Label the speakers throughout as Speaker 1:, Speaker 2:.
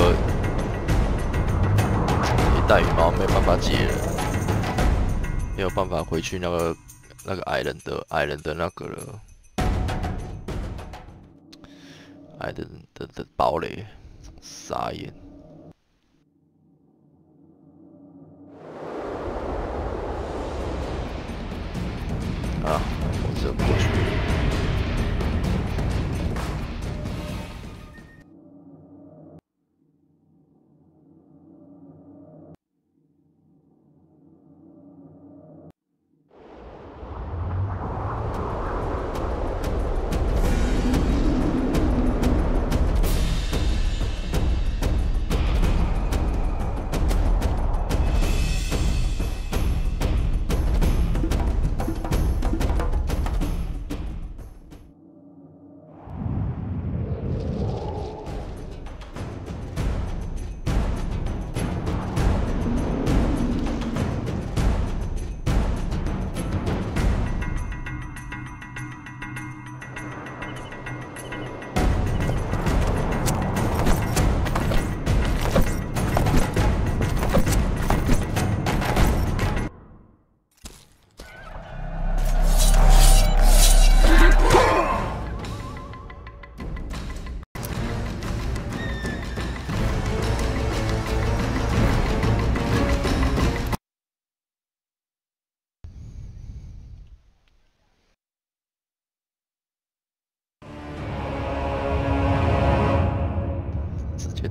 Speaker 1: 个一代羽毛没办法解了，没有办法回去那个矮人的那个了，矮人的堡垒，傻眼。 啊，我这过去。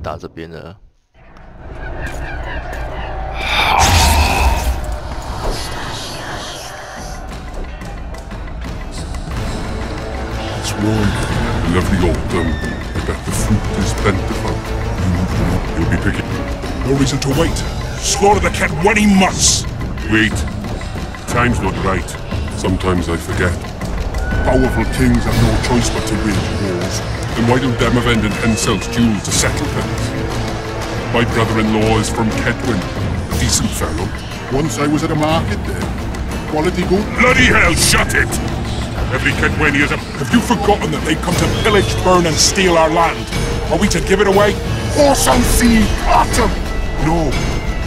Speaker 1: 打这边了。
Speaker 2: It's warm. Lovely autumn. I bet the fruit is plentiful. You'll be picking. No reason to wait. Slaughter the cat when he must. Wait. Time's not right. Sometimes I forget. Powerful kings have no choice but to wage wars. Then why don't them avenge themselves duels to settle things? My brother-in-law is from Kedwin, a decent fellow. Once I was at a market there. Quality good. Bloody hell, shut it! Every Kedwini is a... Have you forgotten that they come to pillage, burn and steal our land? Are we to give it away? Horse on sea, autumn! No.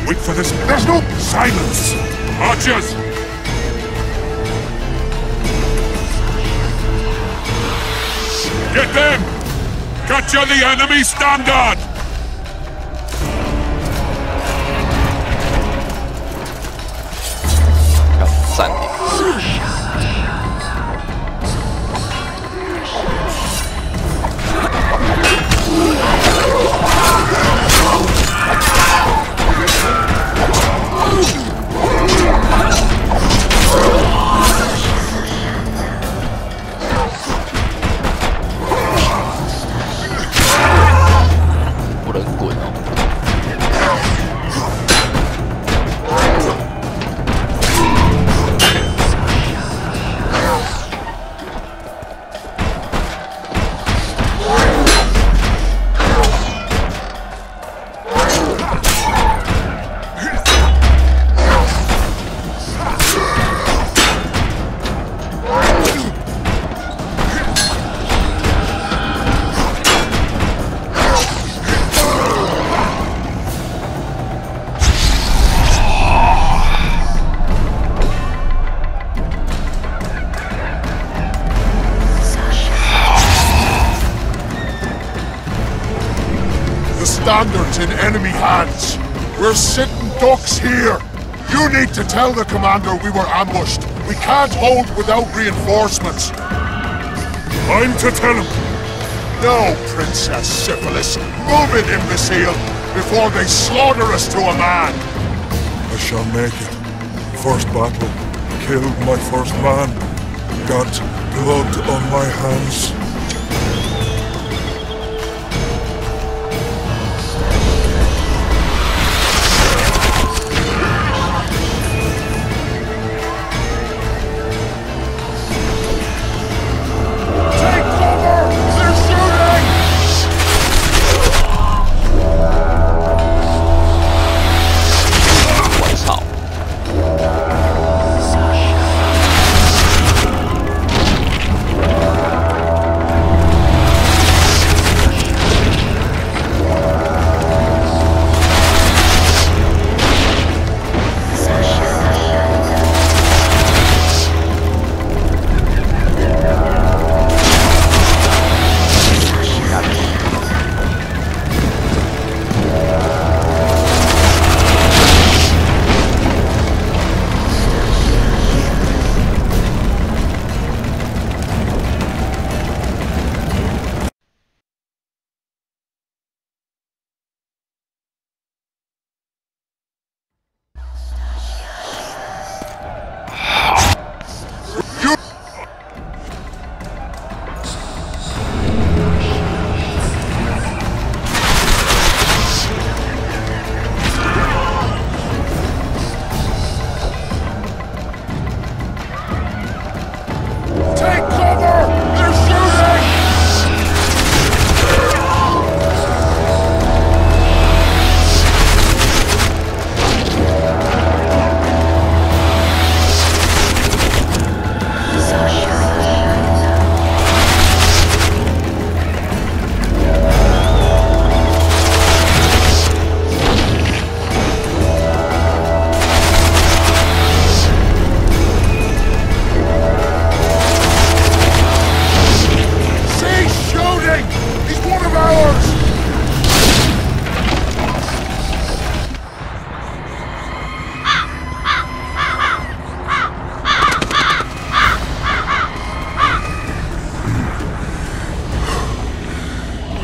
Speaker 2: Wait for this. There's no... Silence! Archers! Get them! Capture the enemy standard! Standards in enemy hands. We're sitting ducks here. You need to tell the commander we were ambushed. We can't hold without reinforcements. I'm to tell him. No, Princess Syphilis. Move it, imbecile, before they slaughter us to a man. I shall make it. First battle. Killed my first man. Got blood on my hands.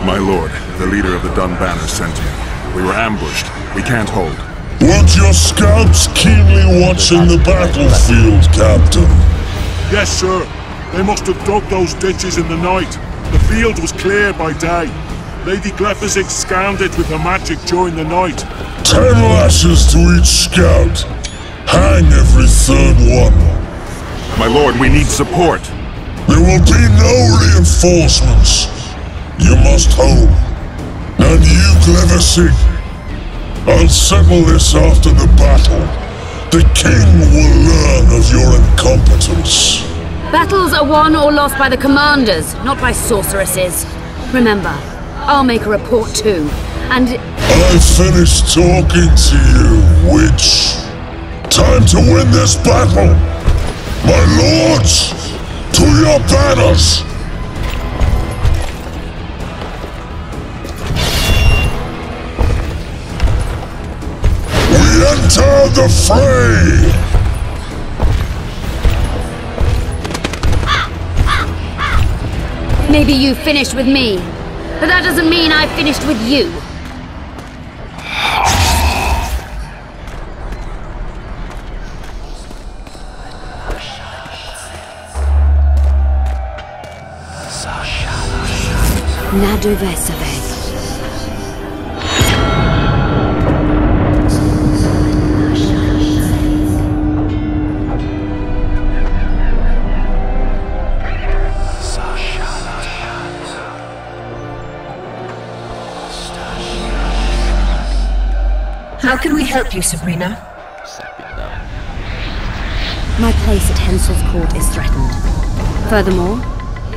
Speaker 2: My lord, the leader of the Dun Banner sent me. We were ambushed. We can't hold.
Speaker 3: Weren't your scouts keenly watching the battlefield, Captain?
Speaker 2: Yes, sir. They must have dug those ditches in the night. The field was clear by day. Lady Glephisic scanned it with her magic during the night.
Speaker 3: 10 lashes to each scout. Hang every third one.
Speaker 2: My lord, we need support.
Speaker 3: There will be no reinforcements. You must hold. And you, Glephisic, I'll settle this after the battle. The king will learn of your incompetence.
Speaker 4: Battles are won or lost by the commanders, not by sorceresses. Remember, I'll make a report too, and...
Speaker 3: I finished talking to you, witch. Time to win this battle. My lords, to your banners! We enter the fray!
Speaker 4: Maybe you finished with me, but that doesn't mean I finished with you.
Speaker 5: How can we help you, Sabrina?
Speaker 4: My place at Hensel's court is threatened. Furthermore,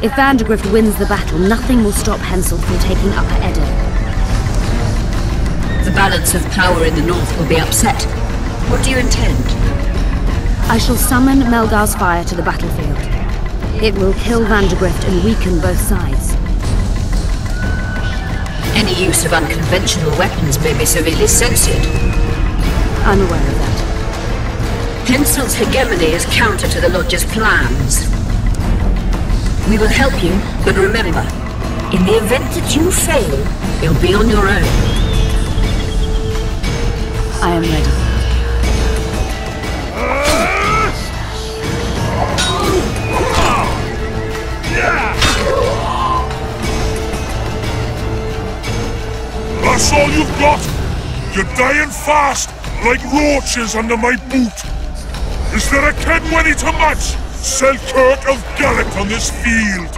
Speaker 4: if Vandergrift wins the battle, nothing will stop Hensel from taking Upper Edda.
Speaker 5: The balance of power in the north will be upset. What do you intend?
Speaker 4: I shall summon Melgar's fire to the battlefield. It will kill Vandergrift and weaken both sides.
Speaker 5: Any use of unconventional weapons may be severely censored.
Speaker 4: I'm aware of that.
Speaker 5: Hensel's hegemony is counter to the Lodge's plans. We will help you, but remember, in the event that you fail, you'll be on your own.
Speaker 4: I am ready.
Speaker 3: That's all you've got? You're dying fast, like roaches under my boot. Is there a Kenwenny to match Selkirk of Gallic on this field?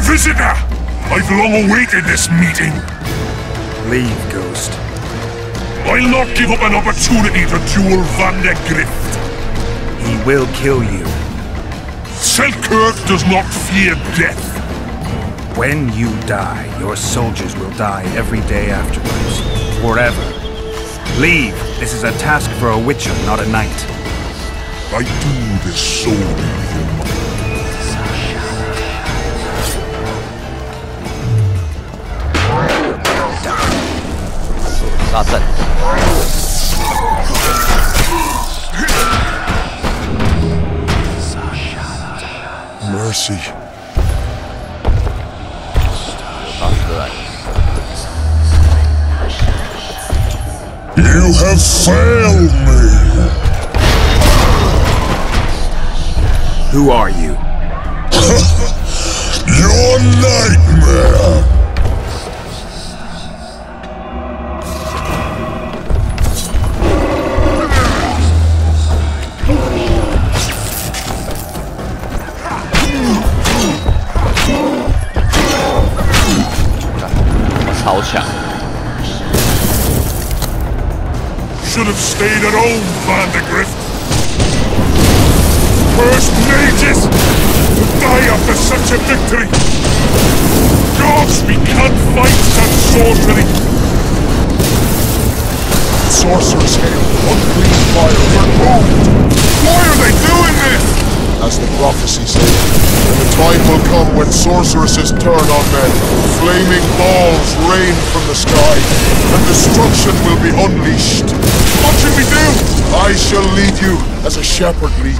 Speaker 3: Visitor! I've long awaited this meeting.
Speaker 6: Leave, Ghost.
Speaker 2: I'll not give up an opportunity to duel Van der Grift.
Speaker 6: He will kill you.
Speaker 2: Selkirk does not fear death.
Speaker 6: When you die, your soldiers will die every day afterwards. Forever. Leave. This is a task for a witcher, not a knight.
Speaker 3: I do this solely for my... Mercy. You have failed me.
Speaker 6: Who are you?
Speaker 3: Your nightmare.
Speaker 2: Should have stayed at home, Van der Grift. First mages to die after such a victory. Gods, we can't fight such sorcery.
Speaker 3: Sorcerer's hail, unclean fire, removed.
Speaker 2: Why are they doing this?
Speaker 3: As the prophecy said, and the time will come when sorceresses turn on men. Flaming balls rain from the sky, and destruction will be unleashed.
Speaker 2: What should we do?
Speaker 3: I shall lead you as a shepherd leads.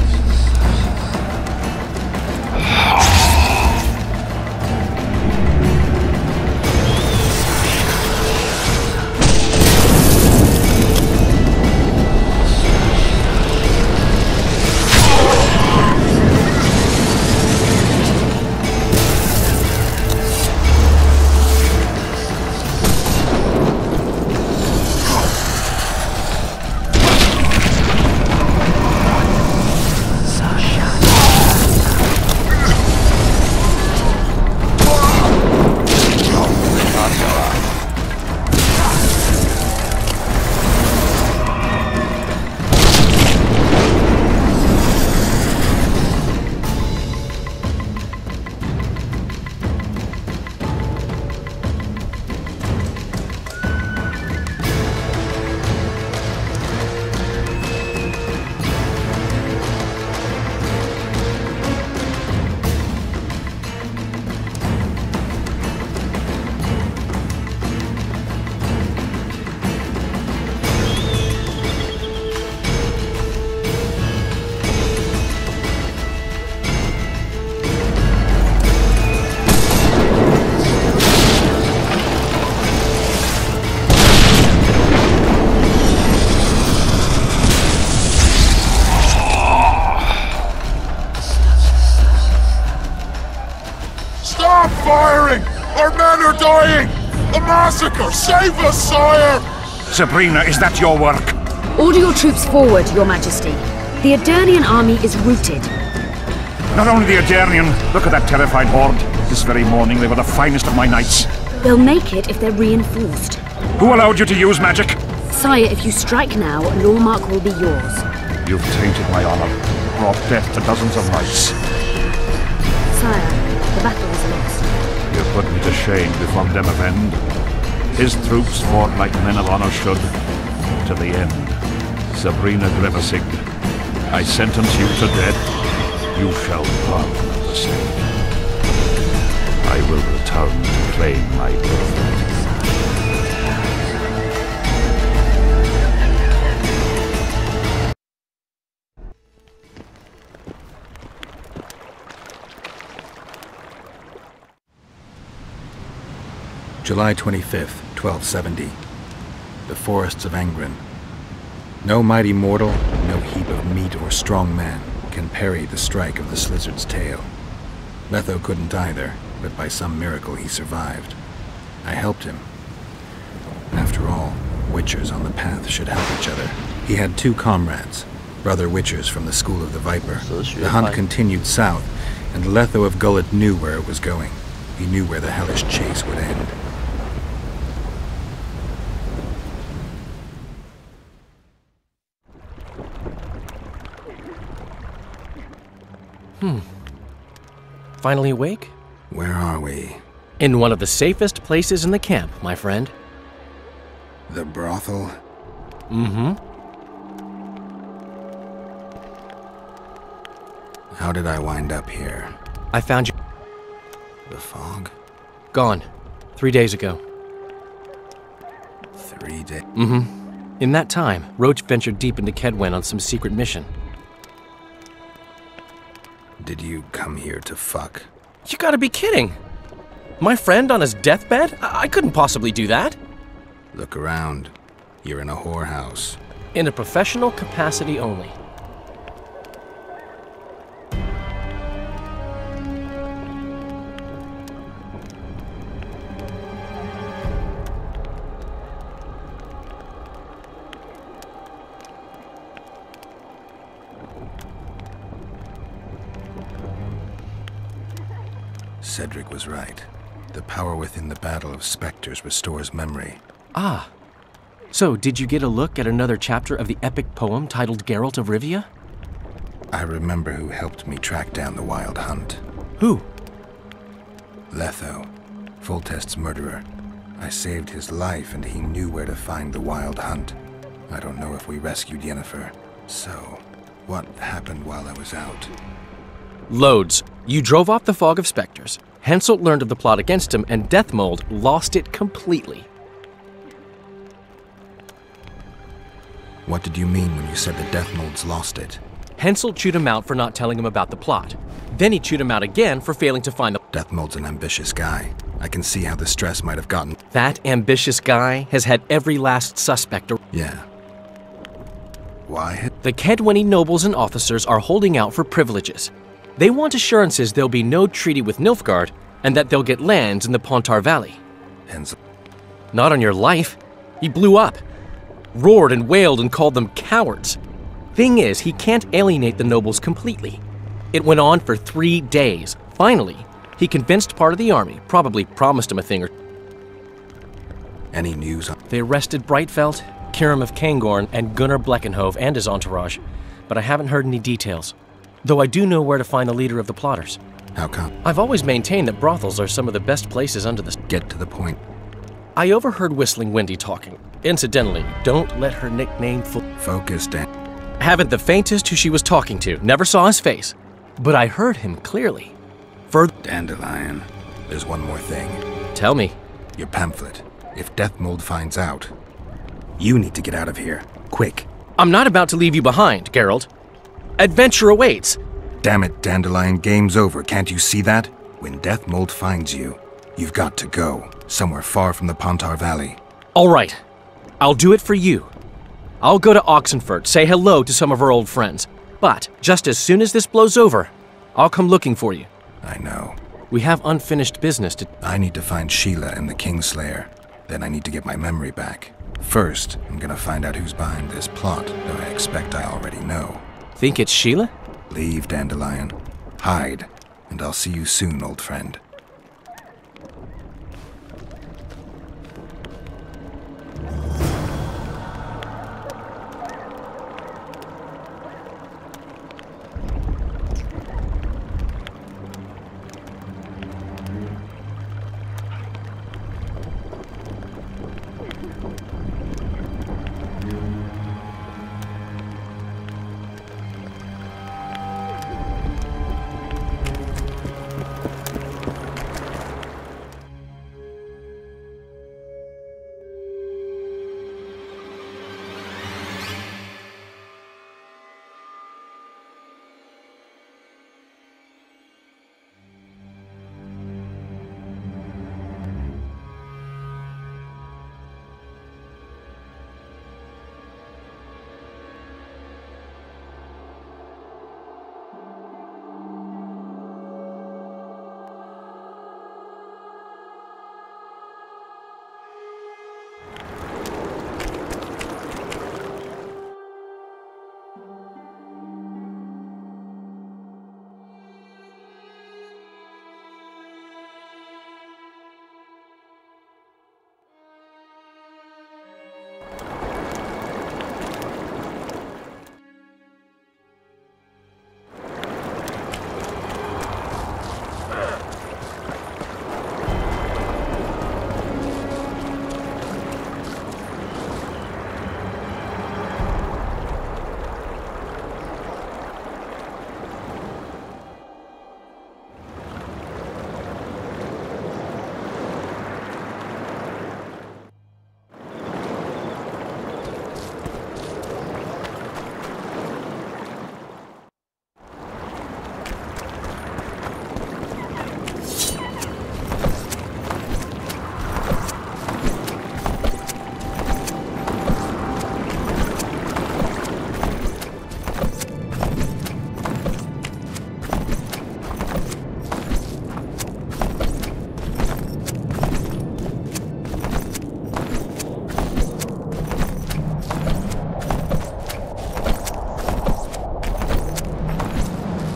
Speaker 3: Firing! Our men are dying! A massacre! Save us, sire!
Speaker 6: Sabrina, is that your work?
Speaker 4: Order your troops forward, Your Majesty. The Adernian army is routed.
Speaker 6: Not only the Adernian, look at that terrified horde. This very morning they were the finest of my knights.
Speaker 4: They'll make it if they're reinforced.
Speaker 6: Who allowed you to use magic?
Speaker 4: Sire, if you strike now, Lawmark will be yours.
Speaker 6: You've tainted my honor, brought death to dozens of knights.
Speaker 4: Sire, the battle is lost.
Speaker 6: You put me to shame before them of end. His troops fought like men of honor should, to the end. Sabrina Grevesig, I sentence you to death. You shall burn the stake. I will return to claim my birthright.
Speaker 7: July 25th, 1270. The forests of Angren. No mighty mortal, no heap of meat or strong man can parry the strike of the Slizzard's tail. Letho couldn't either, but by some miracle he survived. I helped him. After all, witchers on the path should help each other. He had two comrades, brother witchers from the School of the Viper. The hunt continued south, and Letho of Gullet knew where it was going. He knew where the hellish chase would end.
Speaker 8: Finally awake?
Speaker 7: Where are we?
Speaker 8: In one of the safest places in the camp, my friend.
Speaker 7: The brothel?
Speaker 8: Mm-hmm.
Speaker 7: How did I wind up here?
Speaker 8: I found you.
Speaker 7: The fog?
Speaker 8: Gone. 3 days ago.
Speaker 7: 3 days?
Speaker 8: Mm-hmm. In that time, Roach ventured deep into Kedwen on some secret mission.
Speaker 7: Did you come here to fuck?
Speaker 8: You gotta be kidding! My friend on his deathbed? I couldn't possibly do that.
Speaker 7: Look around. You're in a whorehouse.
Speaker 8: In a professional capacity only.
Speaker 7: Cedric was right. The power within the Battle of Spectres restores memory.
Speaker 8: Ah. So, did you get a look at another chapter of the epic poem titled Geralt of Rivia?
Speaker 7: I remember who helped me track down the Wild Hunt.
Speaker 8: Who?
Speaker 7: Letho, Foltest's murderer. I saved his life and he knew where to find the Wild Hunt. I don't know if we rescued Yennefer. So, what happened while I was out?
Speaker 8: Loads. You drove off the Fog of Spectres. Henselt learned of the plot against him, and Deathmold lost it completely.
Speaker 7: What did you mean when you said that Deathmold's lost it?
Speaker 8: Henselt chewed him out for not telling him about the plot. Then he chewed him out again for failing to find the...
Speaker 7: Deathmold's an ambitious guy. I can see how the stress might have gotten...
Speaker 8: That ambitious guy has had every last suspect...
Speaker 7: Yeah. Why?
Speaker 8: The Kedweni nobles and officers are holding out for privileges. They want assurances there'll be no treaty with Nilfgaard, and that they'll get lands in the Pontar Valley.
Speaker 7: Henselt.
Speaker 8: Not on your life. He blew up. Roared and wailed and called them cowards. Thing is, he can't alienate the nobles completely. It went on for 3 days. Finally, he convinced part of the army, probably promised him a thing or...
Speaker 7: Any news on...
Speaker 8: They arrested Brightfelt, Kirim of Kangorn, and Gunnar Bleckenhove and his entourage, but I haven't heard any details. Though I do know where to find the leader of the plotters.
Speaker 7: How come?
Speaker 8: I've always maintained that brothels are some of the best places under the...
Speaker 7: Get to the point.
Speaker 8: I overheard Whistling Wendy talking. Incidentally, don't let her nickname
Speaker 7: Focus, Dan.
Speaker 8: Haven't the faintest who she was talking to. Never saw his face. But I heard him clearly.
Speaker 7: Dandelion, there's one more thing.
Speaker 8: Tell me.
Speaker 7: Your pamphlet. If Deathmold finds out, you need to get out of here. Quick.
Speaker 8: I'm not about to leave you behind, Geralt. Adventure awaits.
Speaker 7: Damn it, Dandelion, game's over. Can't you see that? When Deathmold finds you, you've got to go. Somewhere far from the Pontar Valley.
Speaker 8: All right. I'll do it for you. I'll go to Oxenfurt, say hello to some of our old friends. But just as soon as this blows over, I'll come looking for you.
Speaker 7: I know.
Speaker 8: We have unfinished business to...
Speaker 7: I need to find Sheila and the Kingslayer. Then I need to get my memory back. First, I'm gonna find out who's behind this plot, though I expect I already know.
Speaker 8: Think it's Sheila?
Speaker 7: Leave, Dandelion. Hide, and I'll see you soon, old friend.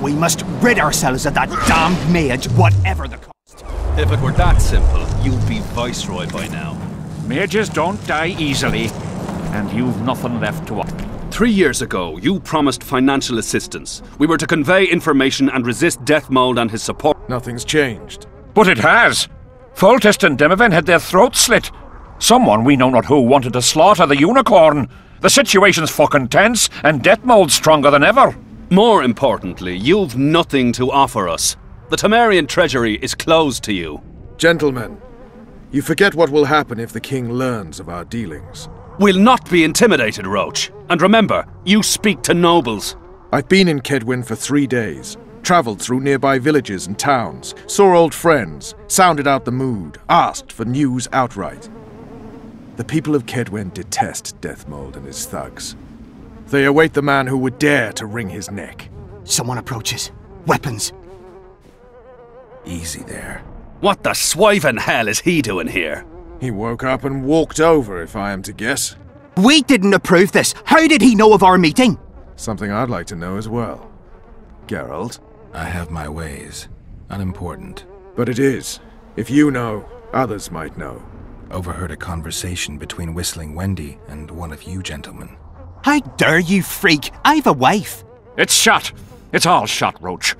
Speaker 9: We must rid ourselves of that damned mage, whatever the cost.
Speaker 10: If it were that simple, you'd be Viceroy by now.
Speaker 6: Mages don't die easily, and you've nothing left to offer.
Speaker 10: 3 years ago, you promised financial assistance. We were to convey information and resist Deathmold and his support.
Speaker 11: Nothing's changed.
Speaker 6: But it has. Foltest and Demoven had their throats slit. Someone, we know not who, wanted to slaughter the unicorn. The situation's fucking tense, and Deathmold's stronger than ever.
Speaker 10: More importantly, you've nothing to offer us. The Temerian treasury is closed to you.
Speaker 11: Gentlemen, you forget what will happen if the king learns of our dealings.
Speaker 10: We'll not be intimidated, Roach. And remember, you speak to nobles.
Speaker 11: I've been in Kedwin for 3 days. Travelled through nearby villages and towns, saw old friends, sounded out the mood, asked for news outright. The people of Kedwin detest Deathmold and his thugs. They await the man who would dare to wring his neck.
Speaker 9: Someone approaches. Weapons.
Speaker 7: Easy there.
Speaker 10: What the swiven hell is he doing here?
Speaker 11: He woke up and walked over, if I am to guess.
Speaker 9: We didn't approve this. How did he know of our meeting?
Speaker 11: Something I'd like to know as well. Geralt?
Speaker 7: I have my ways. Unimportant.
Speaker 11: But it is. If you know, others might know.
Speaker 7: Overheard a conversation between Whistling Wendy and one of you gentlemen.
Speaker 9: How dare you, freak? I've a wife.
Speaker 6: It's shot. It's all shot, Roach.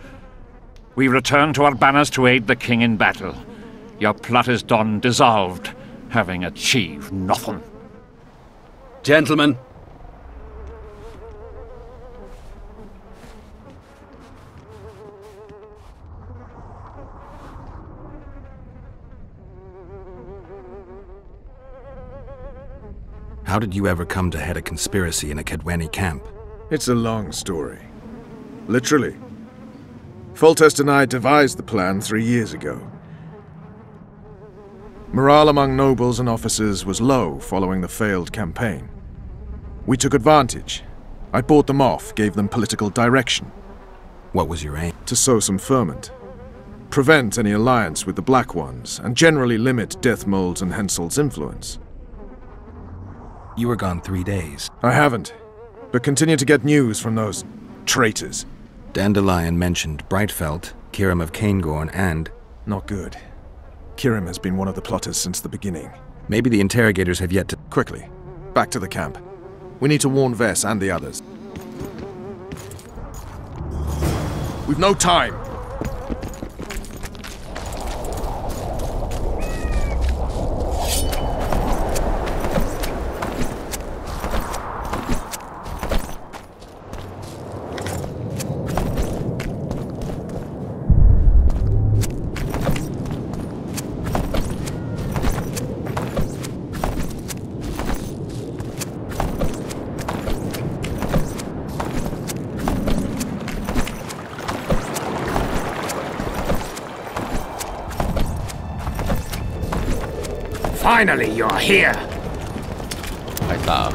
Speaker 6: We return to our banners to aid the king in battle. Your plot is done, dissolved, having achieved nothing.
Speaker 10: Gentlemen.
Speaker 7: How did you ever come to head a conspiracy in a Kedweni camp?
Speaker 11: It's a long story. Literally. Foltest and I devised the plan 3 years ago. Morale among nobles and officers was low following the failed campaign. We took advantage. I bought them off, gave them political direction.
Speaker 7: What was your aim?
Speaker 11: To sow some ferment. Prevent any alliance with the Black Ones, and generally limit Deathmold's and Hensel's influence.
Speaker 7: You were gone 3 days.
Speaker 11: I haven't, but continue to get news from those traitors.
Speaker 7: Dandelion mentioned Brightfelt, Kirim of Caingorn, and...
Speaker 11: Not good. Kirim has been one of the plotters since the beginning.
Speaker 7: Maybe the interrogators have yet to...
Speaker 11: Quickly, back to the camp. We need to warn Vess and the others. We've no time!
Speaker 9: Finally, you're here.
Speaker 1: 太大了。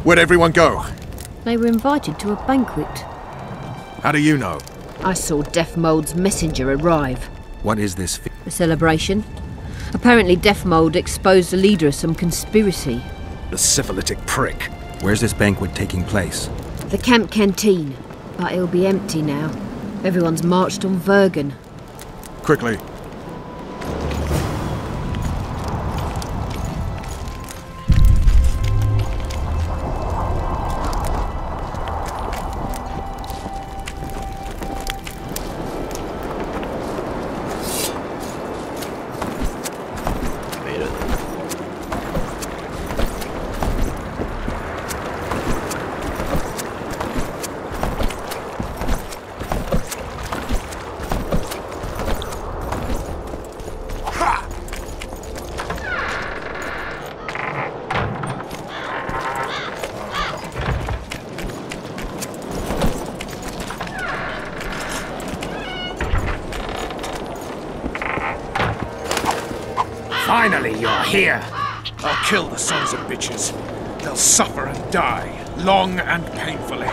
Speaker 11: Where'd everyone go?
Speaker 4: They were invited to a banquet.
Speaker 11: How do you know?
Speaker 4: I saw Deathmold's messenger arrive.
Speaker 7: What is this?
Speaker 4: A celebration? Apparently Deathmold exposed the leader of some conspiracy.
Speaker 11: The syphilitic prick.
Speaker 7: Where's this banquet taking place?
Speaker 4: The camp canteen. But it'll be empty now. Everyone's marched on Vergen.
Speaker 11: Quickly. Finally, you're here. I'll kill the sons of bitches. They'll suffer and die, long and painfully.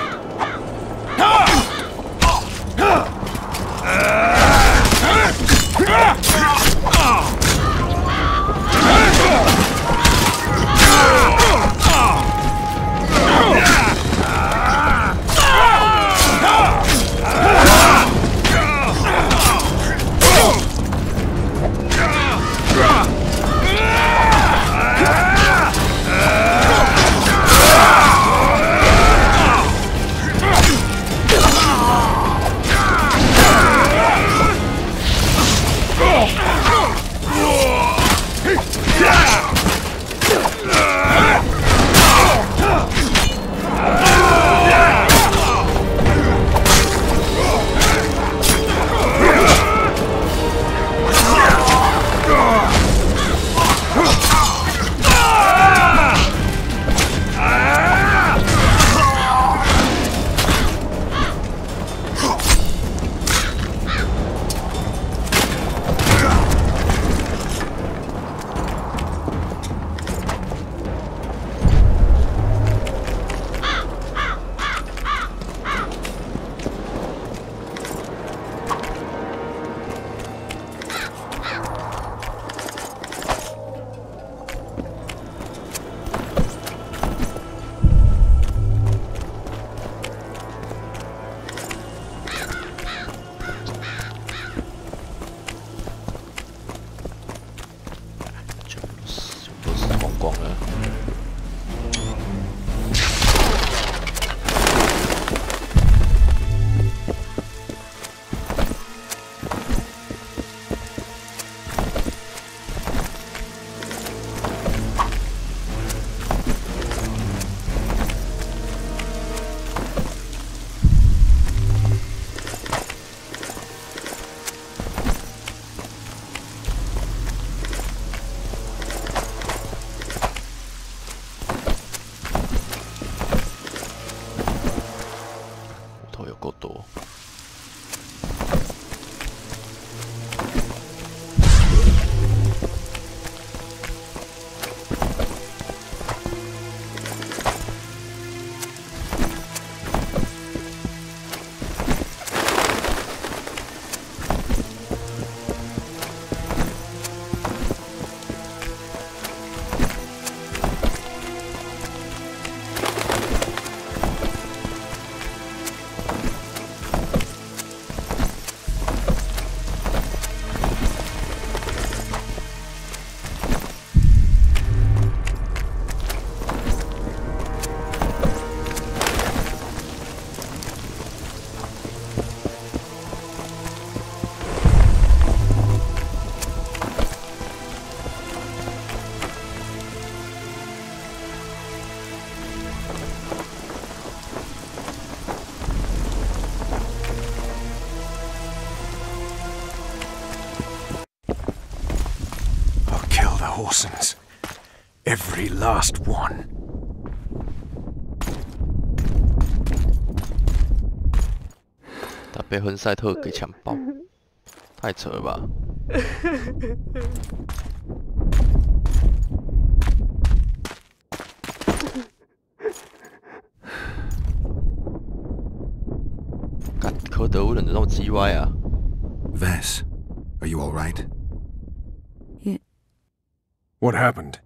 Speaker 11: Horsens. Every last one.
Speaker 1: 他被亨赛特给强暴，太扯了吧！干，科德为什么那么鸡歪啊
Speaker 7: Vess, are you all right?
Speaker 11: What happened?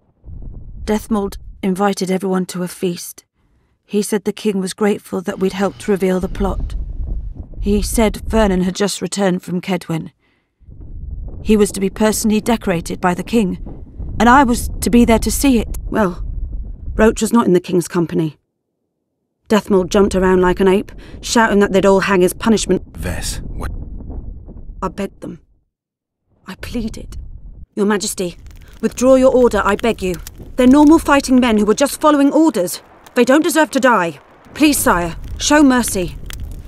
Speaker 12: Deathmold invited everyone to a feast. He said the king was grateful that we'd helped reveal the plot. He said Vernon had just returned from Kedwen. He was to be personally decorated by the king, and I was to be there to see it.
Speaker 4: Well, Roach was not in the king's company. Deathmold jumped around like an ape, shouting that they'd all hang as punishment.
Speaker 7: Vess, what?
Speaker 4: I begged them. I pleaded. Your Majesty, withdraw your order, I beg you. They're normal fighting men who were just following orders. They don't deserve to die. Please, sire, show mercy.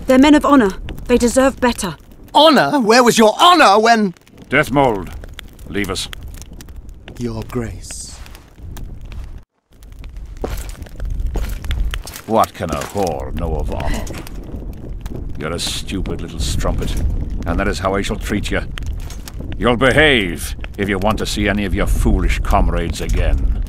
Speaker 4: They're men of honor. They deserve better.
Speaker 9: Honor? Where was your honor when...
Speaker 6: Deathmold, leave us.
Speaker 9: Your Grace.
Speaker 6: What can a whore know of honor? You're a stupid little strumpet, and that is how I shall treat you. You'll behave, if you want to see any of your foolish comrades again.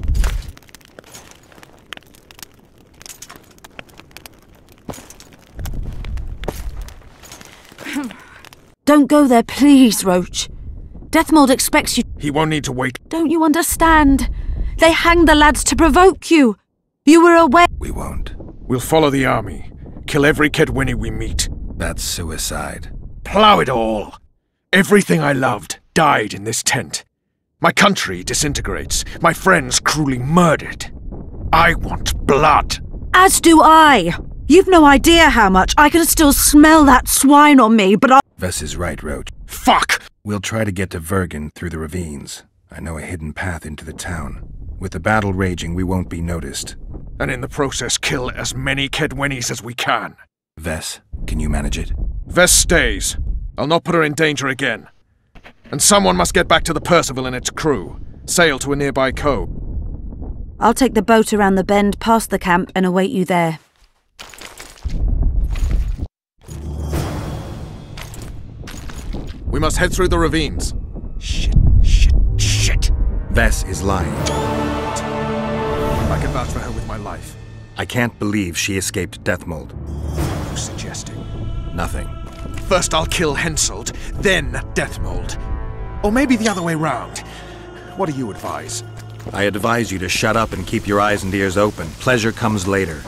Speaker 12: Don't go there, please, Roach. Deathmold expects you.
Speaker 11: He won't need to wait.
Speaker 12: Don't you understand? They hanged the lads to provoke you. You were aware.
Speaker 7: We won't.
Speaker 11: We'll follow the army. Kill every Kedwenny we meet.
Speaker 7: That's suicide.
Speaker 11: Plow it all. Everything I loved died in this tent. My country disintegrates. My friends cruelly murdered. I want blood.
Speaker 12: As do I. You've no idea how much. I can still smell that swine on me, but I...
Speaker 7: Vess is right, Roach.
Speaker 11: Fuck!
Speaker 7: We'll try to get to Vergen through the ravines. I know a hidden path into the town. With the battle raging, we won't be noticed.
Speaker 11: And in the process, kill as many Kedwennys as we can.
Speaker 7: Vess, can you manage it?
Speaker 11: Vess stays. I'll not put her in danger again. And someone must get back to the Percival and its crew. Sail to a nearby cove.
Speaker 12: I'll take the boat around the bend past the camp and await you there.
Speaker 11: We must head through the ravines. Shit.
Speaker 7: Vess is lying.
Speaker 11: I can vouch for her with my life.
Speaker 7: I can't believe she escaped Deathmold.
Speaker 11: What are you suggesting?
Speaker 7: Nothing.
Speaker 11: First I'll kill Henselt, then Deathmold. Or maybe the other way round. What do you advise?
Speaker 7: I advise you to shut up and keep your eyes and ears open. Pleasure comes later.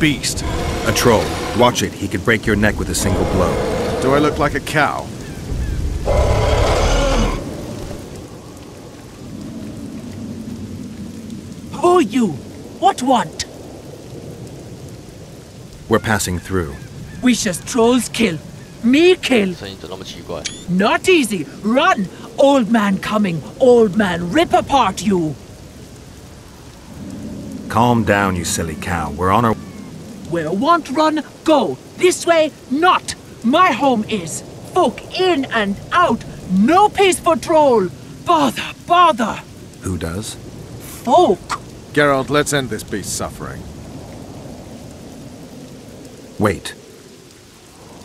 Speaker 11: beast?
Speaker 7: A troll. Watch it. He could break your neck with a single blow.
Speaker 11: Do I look like a cow?
Speaker 13: Who you? What want?
Speaker 7: We're passing through.
Speaker 13: Wishes trolls kill. Me kill.
Speaker 1: 声音怎么那么奇怪？
Speaker 13: Not easy. Run. Old man coming. Old man rip apart you.
Speaker 7: Calm down, you silly cow. We're on our...
Speaker 13: Where want run, go. This way, not. My home is. Folk in and out. No peace for troll. Bother, bother.
Speaker 7: Who does?
Speaker 13: Folk.
Speaker 11: Geralt, let's end this beast's suffering.
Speaker 7: Wait.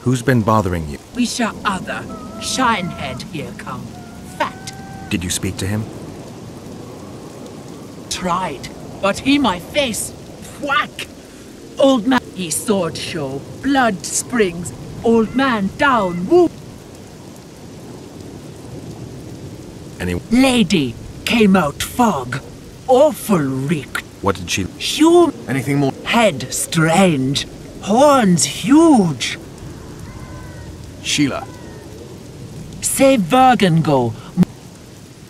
Speaker 7: Who's been bothering you?
Speaker 13: We shall other. Shinehead here come. Fat.
Speaker 7: Did you speak to him?
Speaker 13: Tried. But he my face. Whack. Old man. He sword show. Blood springs. Old man down. Woo.
Speaker 7: Any...
Speaker 13: Lady. Came out fog. Awful reek.
Speaker 7: What did she...
Speaker 13: Hume.
Speaker 11: Anything more?
Speaker 13: Head strange. Horns huge.
Speaker 11: Sheila.
Speaker 13: Say Vergen go.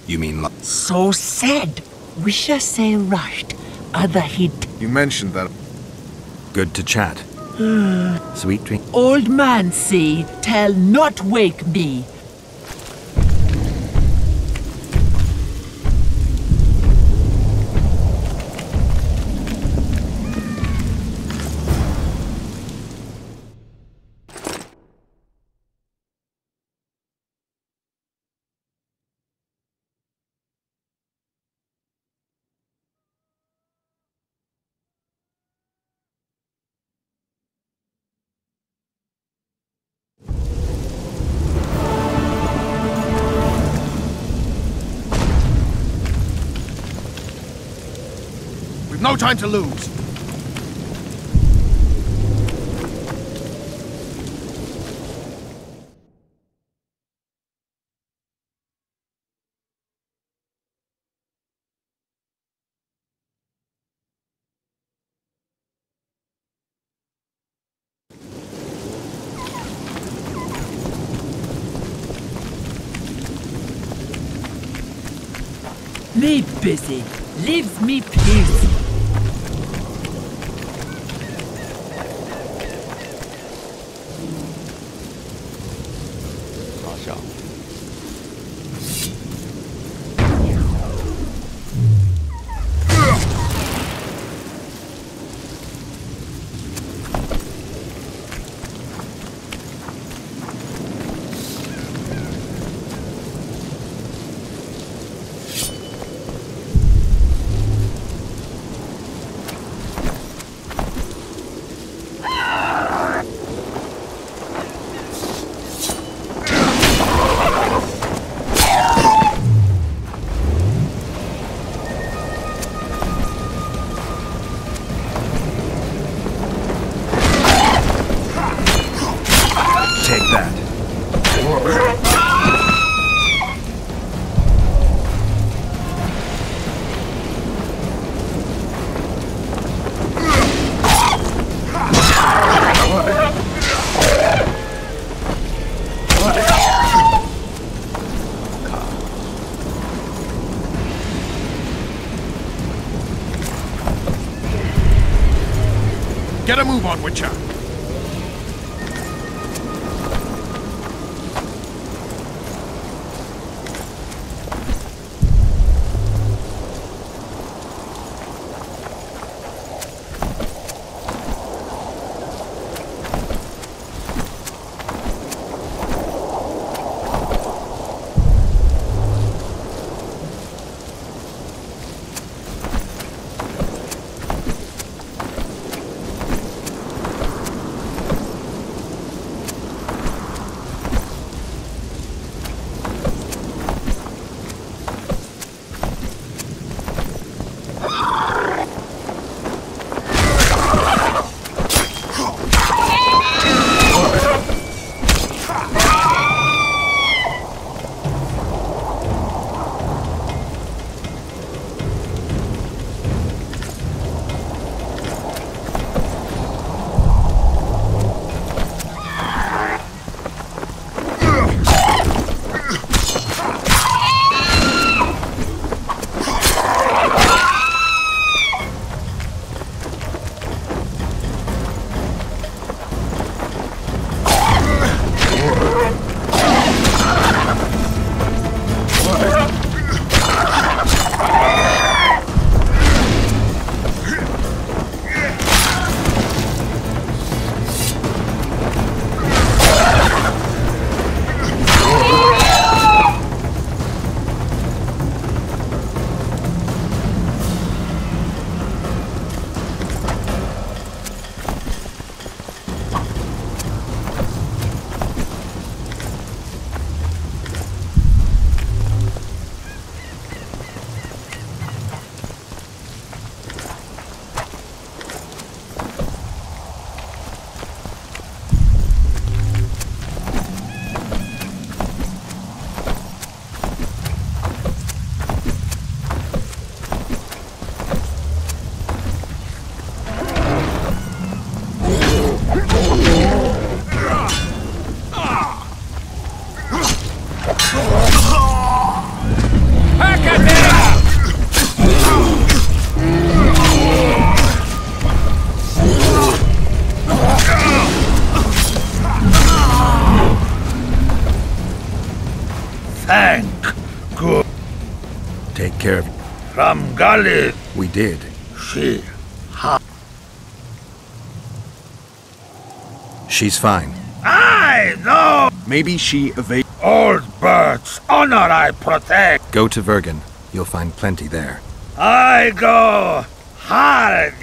Speaker 7: You mean...
Speaker 13: So said. Wisha say rushed. Other hid.
Speaker 11: You mentioned that.
Speaker 7: Good to chat. Sweet dream.
Speaker 13: Old man see. Tell not wake me.
Speaker 11: No time to lose.
Speaker 13: Me busy. Leaves me peace.
Speaker 11: Get a move on, Witcher.
Speaker 7: care of...
Speaker 14: From Gully.
Speaker 7: We did.
Speaker 14: She...
Speaker 7: She's fine.
Speaker 14: I know!
Speaker 11: Maybe she evaded...
Speaker 14: Old birds, honor I protect!
Speaker 7: Go to Vergen. You'll find plenty there.
Speaker 14: I go hard!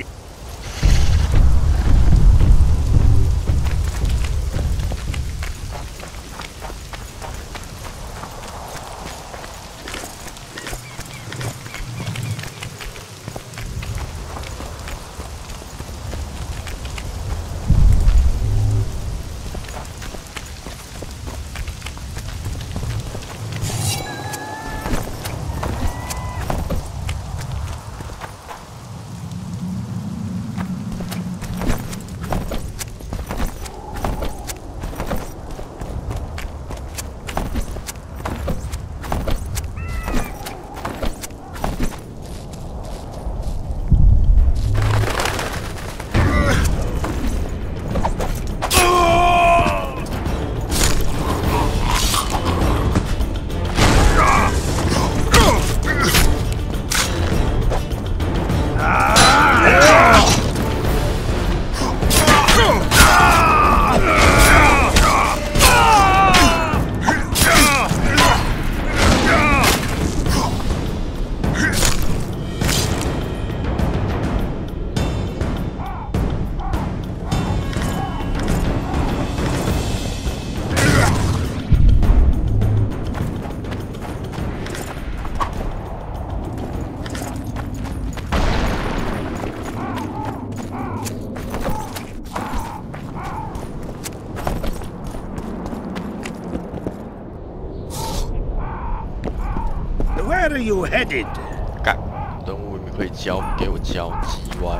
Speaker 14: Where are you headed?
Speaker 1: 干，任务你可以教，给我教鸡歪。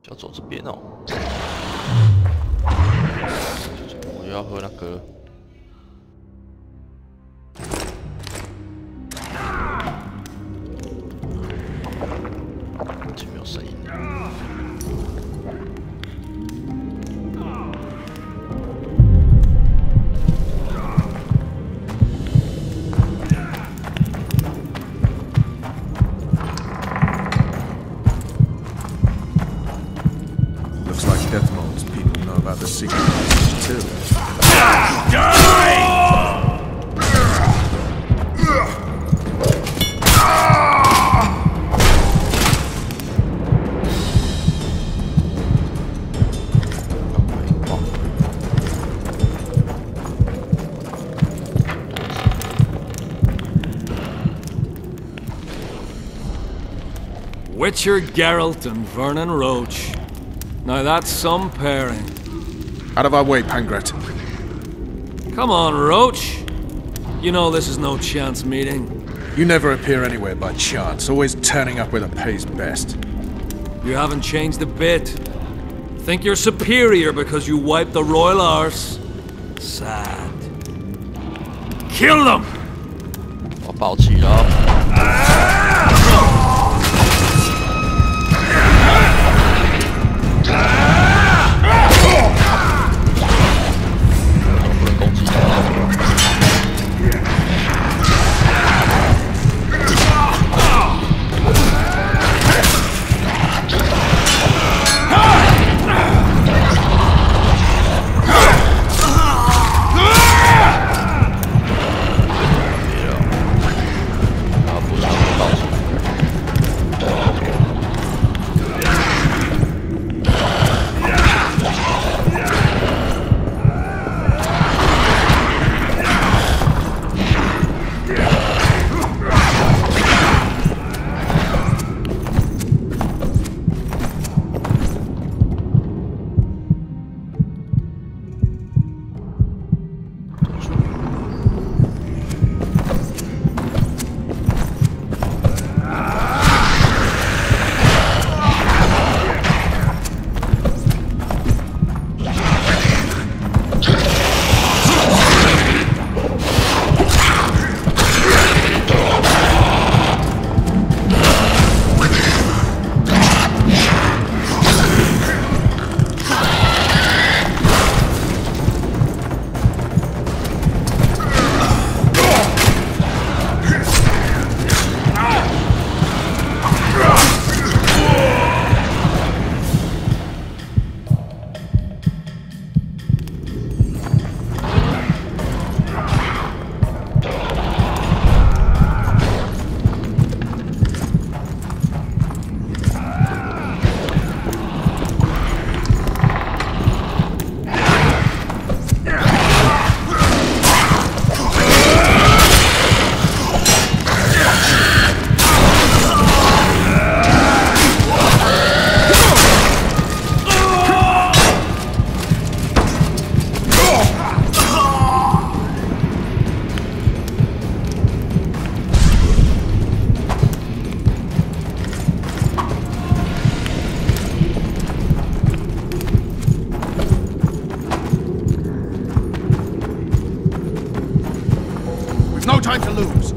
Speaker 1: 要走这边哦，我又要喝那个。这没有声音。
Speaker 11: The secret message too.
Speaker 15: Witcher Geralt and Vernon Roach. Now that's some pairing.
Speaker 11: Out of our way, Pangret.
Speaker 15: Come on, Roach. You know this is no chance meeting.
Speaker 11: You never appear anywhere by chance, always turning up where the pay's best.
Speaker 15: You haven't changed a bit. Think you're superior because you wiped the royal arse? Sad. Kill them!
Speaker 1: 我爆气了。不
Speaker 11: There's no time to lose.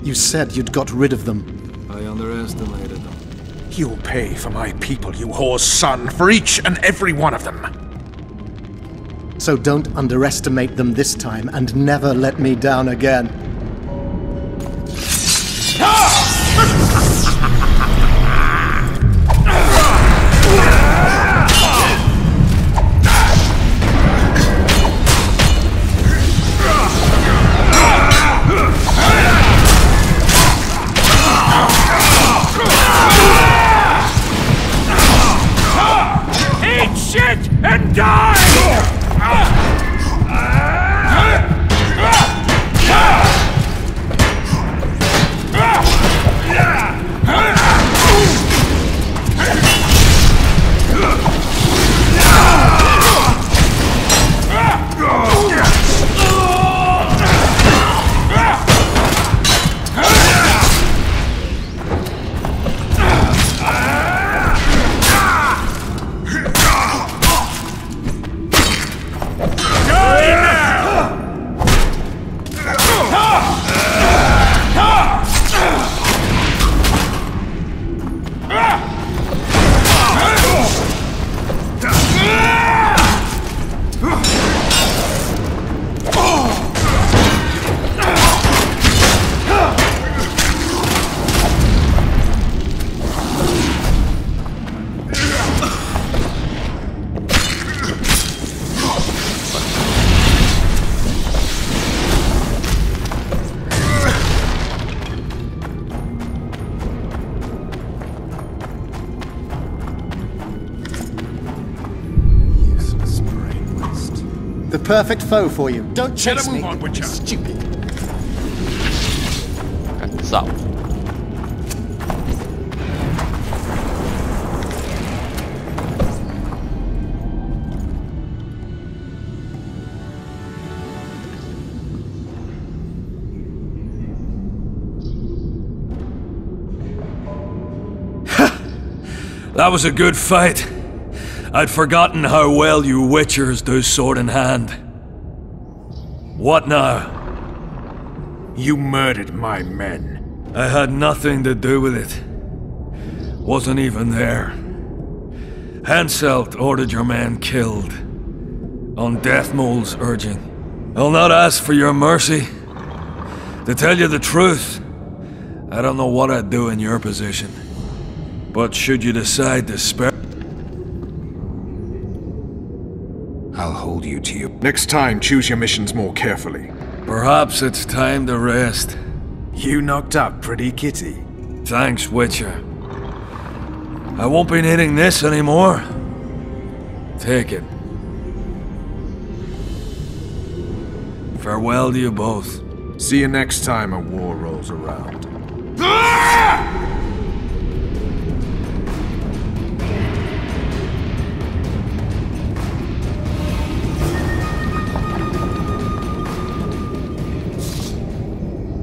Speaker 16: You said you'd got rid of them.
Speaker 15: I underestimated them.
Speaker 11: You'll pay for my people, you whore's son, for each and every one of them.
Speaker 16: So don't underestimate them this time, and never let me down again.
Speaker 14: Shit and die!
Speaker 16: The perfect foe for you. Don't chase me.
Speaker 11: Get a move on, Witcher.
Speaker 16: Stupid.
Speaker 15: That was a good fight. I'd forgotten how well you Witchers do sword in hand. What now?
Speaker 11: You murdered my men.
Speaker 15: I had nothing to do with it. Wasn't even there. Henselt ordered your men killed. On Deathmold's urging. I'll not ask for your mercy. To tell you the truth, I don't know what I'd do in your position. But should you decide to spare...
Speaker 7: I'll hold you to your...
Speaker 11: Next time, choose your missions more carefully.
Speaker 15: Perhaps it's time to rest.
Speaker 11: You knocked up pretty kitty.
Speaker 15: Thanks, Witcher. I won't be needing this anymore. Take it. Farewell to you both.
Speaker 11: See you next time a war rolls around.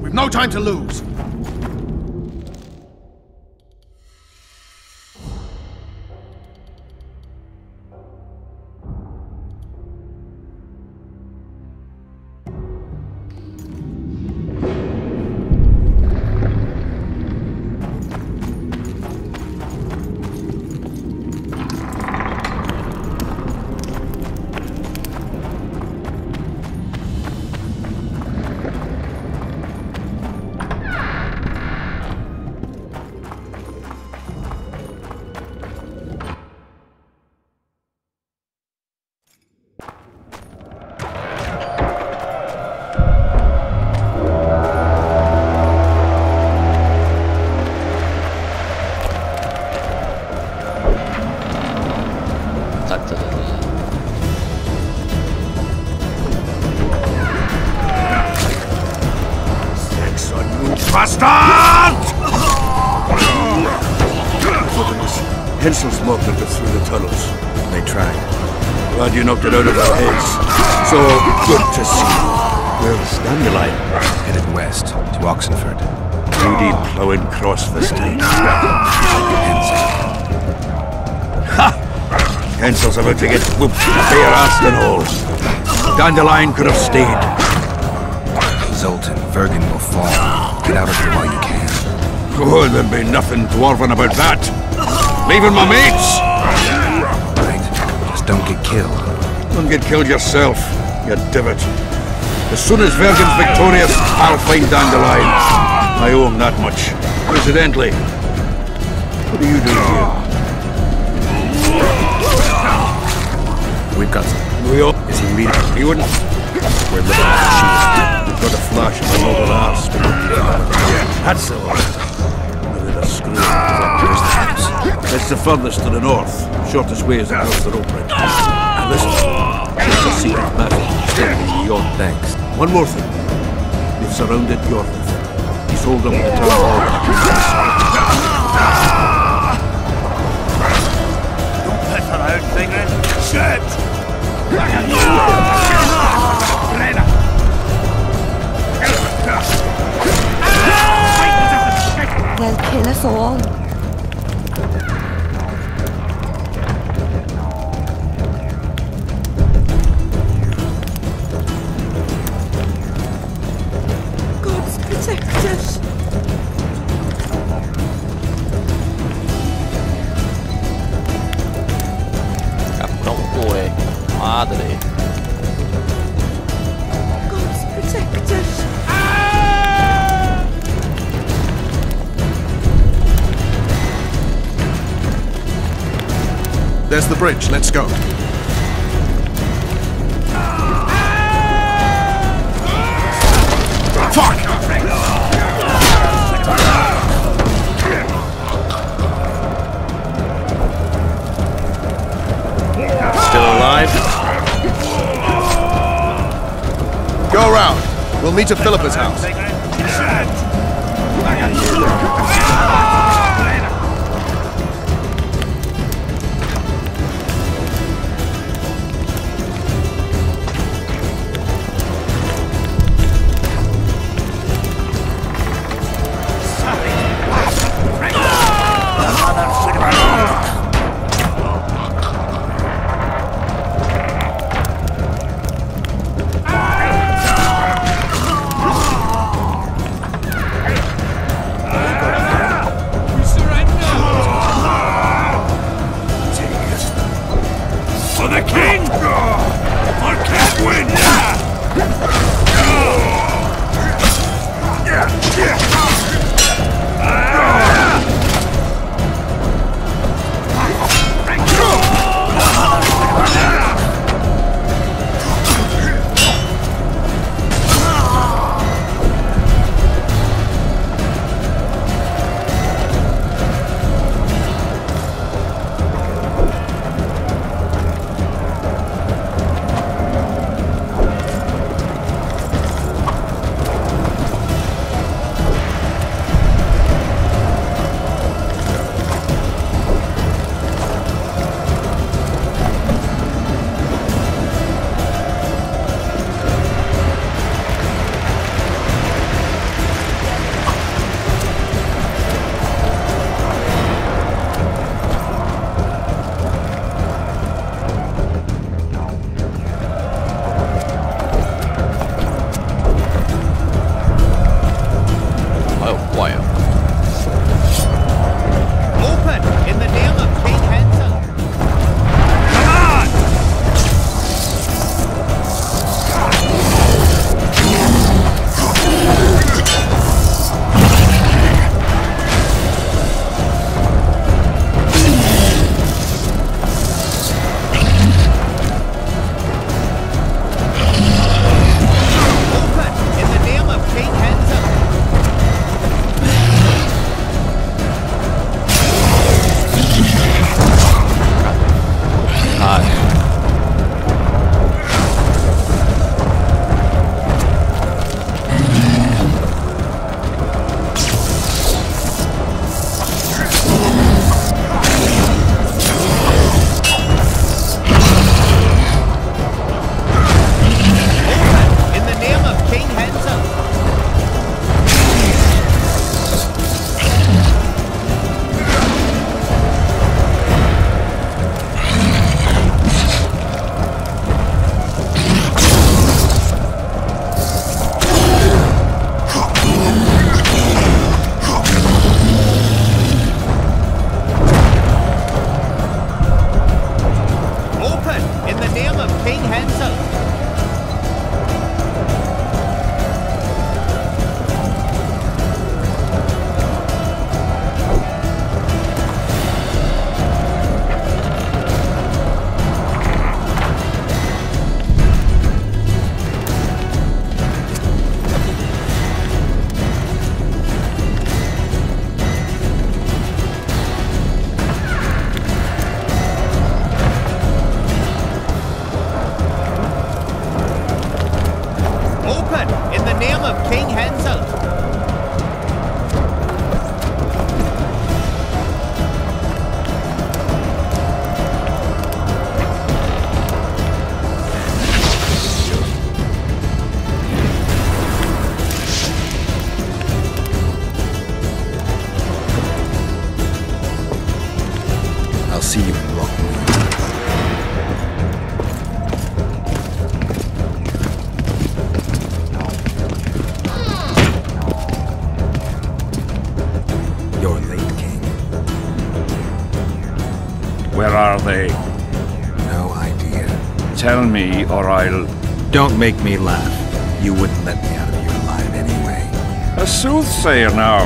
Speaker 11: We've no time to lose.
Speaker 17: Hensel's mobbed them through the tunnels.
Speaker 7: They tried.
Speaker 17: Glad you knocked it out of our heads. So good to see you. Where's Dandelion?
Speaker 7: Headed west, to Oxenford.
Speaker 17: Moody plowing across the state.
Speaker 7: Hensel.
Speaker 17: Hensel's about to get whooped, bare ass and all. Dandelion could have stayed.
Speaker 7: Zoltan, Vergen will fall. Get out of here while you can.
Speaker 17: Oh, there'll be nothing dwarven about that. Leaving my mates!
Speaker 7: Right. Just don't get killed.
Speaker 17: Don't get killed yourself, you divot. As soon as Vergen's victorious, I'll find Dandelion. I owe him that much. Incidentally, what are you doing here?
Speaker 7: We've got some. Is he leading?
Speaker 17: He wouldn't.
Speaker 7: We're looking at the shield.
Speaker 17: We've got a flash of a noble arse. That's the one.
Speaker 7: Where's the house?
Speaker 17: That's the furthest to the north. Shortest way is across the rope bridge. And listen, there's a secret message still beyond.
Speaker 7: Thanks.
Speaker 17: One more thing. They've surrounded Yorketh. He's holed up in the town hall.
Speaker 14: Don't piss around, Fingrin. Shit!
Speaker 12: They'll kill us all. God's protect us.
Speaker 1: Cabrón, madre.
Speaker 12: God's protect us.
Speaker 11: There's the bridge. Let's go. Fuck!
Speaker 1: Still alive?
Speaker 11: Go around. We'll meet at Philippa's house.
Speaker 7: see you in Lockwood. You're late, King.
Speaker 6: Where are they?
Speaker 7: No idea.
Speaker 6: Tell me, or I'll...
Speaker 7: Don't make me laugh. You wouldn't let me out of here alive anyway.
Speaker 6: A soothsayer now.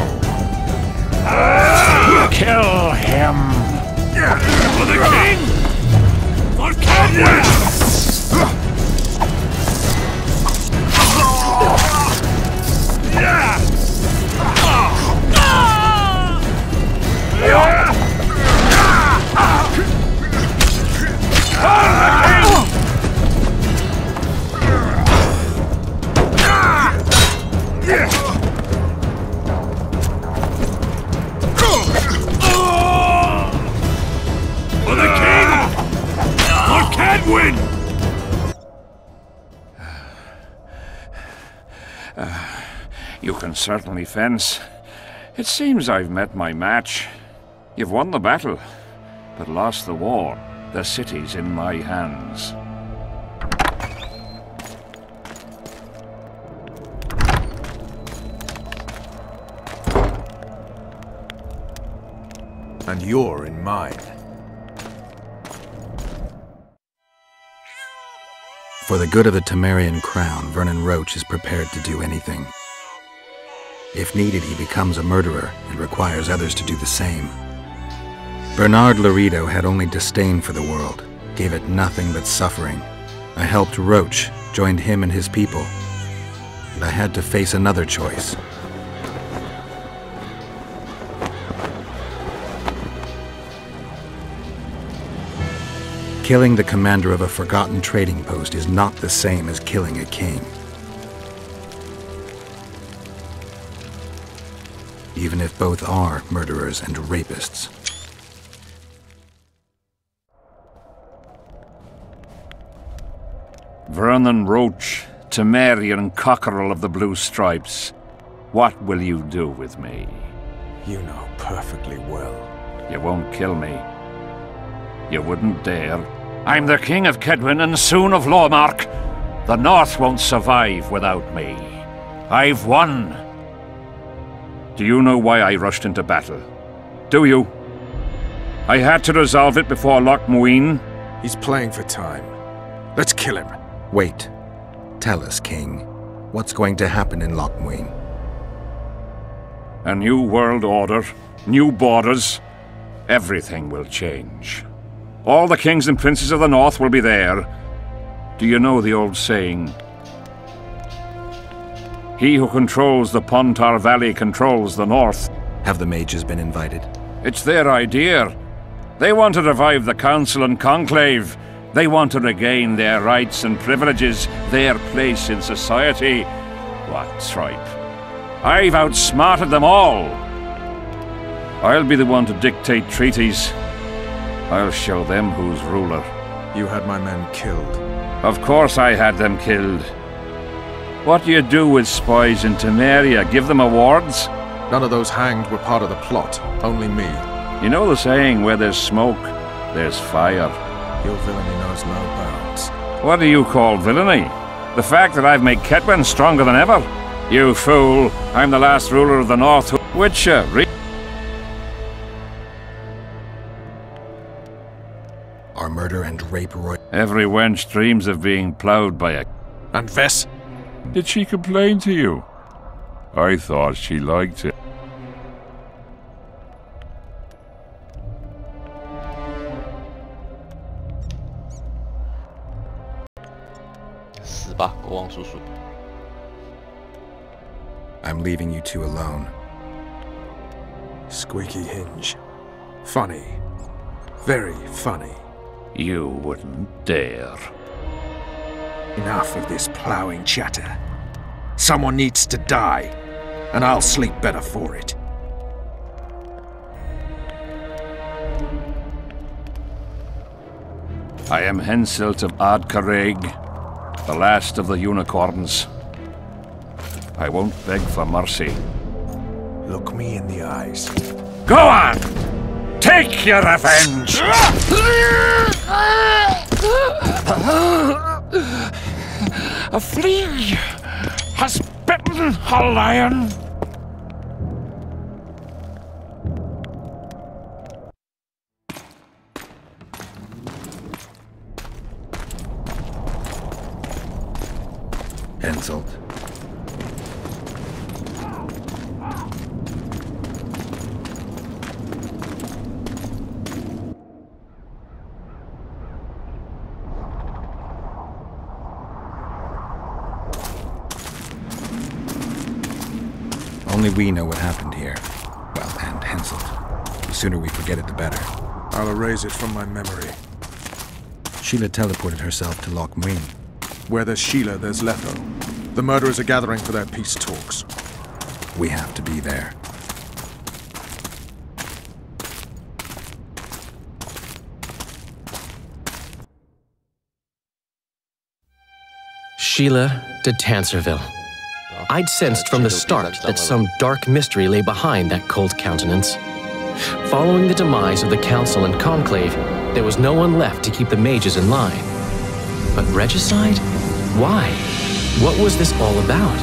Speaker 6: Kill him!
Speaker 14: For the king! For Cadwyn!
Speaker 6: You can certainly fence. It seems I've met my match. You've won the battle, but lost the war. The city's in my hands.
Speaker 11: And you're in mine.
Speaker 7: For the good of the Temerian crown, Vernon Roche is prepared to do anything. If needed, he becomes a murderer and requires others to do the same. Bernard Laredo had only disdain for the world, gave it nothing but suffering. I helped Roche, joined him and his people, and I had to face another choice. Killing the commander of a forgotten trading post is not the same as killing a king. Even if both are murderers and rapists.
Speaker 6: Vernon Roche, Temerian cockerel of the Blue Stripes. What will you do with me?
Speaker 11: You know perfectly well.
Speaker 6: You won't kill me. You wouldn't dare. I'm the King of Kedwin and soon of Lawmark. The North won't survive without me. I've won. Do you know why I rushed into battle? Do you? I had to resolve it before Loch Muin.
Speaker 11: He's playing for time. Let's kill him.
Speaker 7: Wait. Tell us, King. What's going to happen in Loch Muin?
Speaker 6: A new world order, new borders. Everything will change. All the kings and princes of the North will be there. Do you know the old saying? He who controls the Pontar Valley controls the North.
Speaker 7: Have the mages been invited?
Speaker 6: It's their idea. They want to revive the Council and Conclave. They want to regain their rights and privileges, their place in society. What tripe? I've outsmarted them all. I'll be the one to dictate treaties. I'll show them who's ruler.
Speaker 11: You had my men killed.
Speaker 6: Of course I had them killed. What do you do with spies in Temeria? Give them awards?
Speaker 11: None of those hanged were part of the plot. Only me.
Speaker 6: You know the saying, where there's smoke, there's fire.
Speaker 11: Your villainy knows no bounds.
Speaker 6: What do you call villainy? The fact that I've made Ketwin stronger than ever? You fool! I'm the last ruler of the North who... Witcher,
Speaker 7: Are murder and rape roy...
Speaker 6: Every wench dreams of being ploughed by a...
Speaker 11: And Vess?
Speaker 2: Did she complain to you? I thought she liked it.
Speaker 7: I'm leaving you two alone.
Speaker 11: Squeaky hinge. Funny. Very funny.
Speaker 6: You wouldn't dare.
Speaker 11: Enough of this ploughing chatter. Someone needs to die, and I'll sleep better for it.
Speaker 6: I am Henselt of Ardcarreg, the last of the unicorns. I won't beg for mercy.
Speaker 11: Look me in the eyes.
Speaker 6: Go on! Take
Speaker 15: Take your revenge!
Speaker 14: A flea has bitten a lion.
Speaker 7: Henselt. Only we know what happened here. Well, and Henselt. The sooner we forget it, the better.
Speaker 11: I'll erase it from my memory.
Speaker 7: Sheila teleported herself to Loch Muin.
Speaker 11: Where there's Sheila, there's Letho. The murderers are gathering for their peace talks.
Speaker 7: We have to be there.
Speaker 8: Sheila de Tanserville. I'd sensed from the start that some dark mystery lay behind that cold countenance. Following the demise of the Council and Conclave, there was no one left to keep the mages in line. But regicide? Why? What was this all about?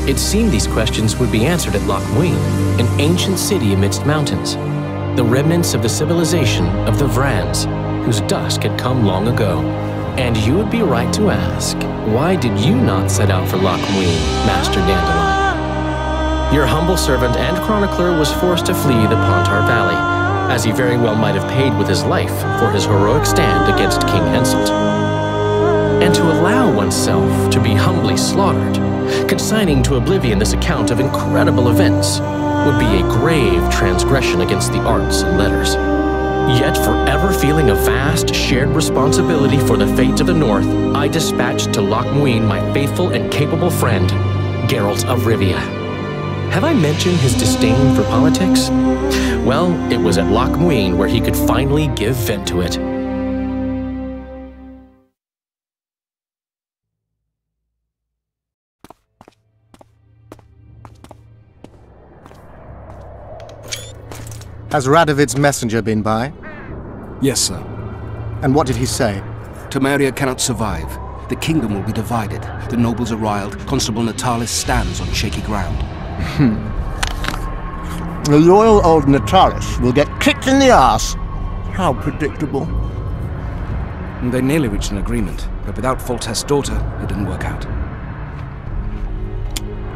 Speaker 8: It seemed these questions would be answered at Loch Muin, an ancient city amidst mountains, the remnants of the civilization of the Vrans, whose dusk had come long ago. And you would be right to ask, why did you not set out for Loch Muin, Master Dandelion? Your humble servant and chronicler was forced to flee the Pontar Valley, as he very well might have paid with his life for his heroic stand against King Henselt. And to allow oneself to be humbly slaughtered, consigning to oblivion this account of incredible events, would be a grave transgression against the arts and letters. Yet, forever feeling a vast, shared responsibility for the fate of the North, I dispatched to Loch Muin my faithful and capable friend, Geralt of Rivia. Have I mentioned his disdain for politics? Well, it was at Loch Muin where he could finally give vent to it.
Speaker 16: Has Radovid's messenger been by?
Speaker 9: Yes, sir.
Speaker 16: And what did he say?
Speaker 9: Temeria cannot survive. The kingdom will be divided. The nobles are riled. Constable Natalis stands on shaky ground.
Speaker 16: The loyal old Natalis will get kicked in the ass. How predictable.
Speaker 9: They nearly reached an agreement, but without Foltest's daughter, it didn't work out.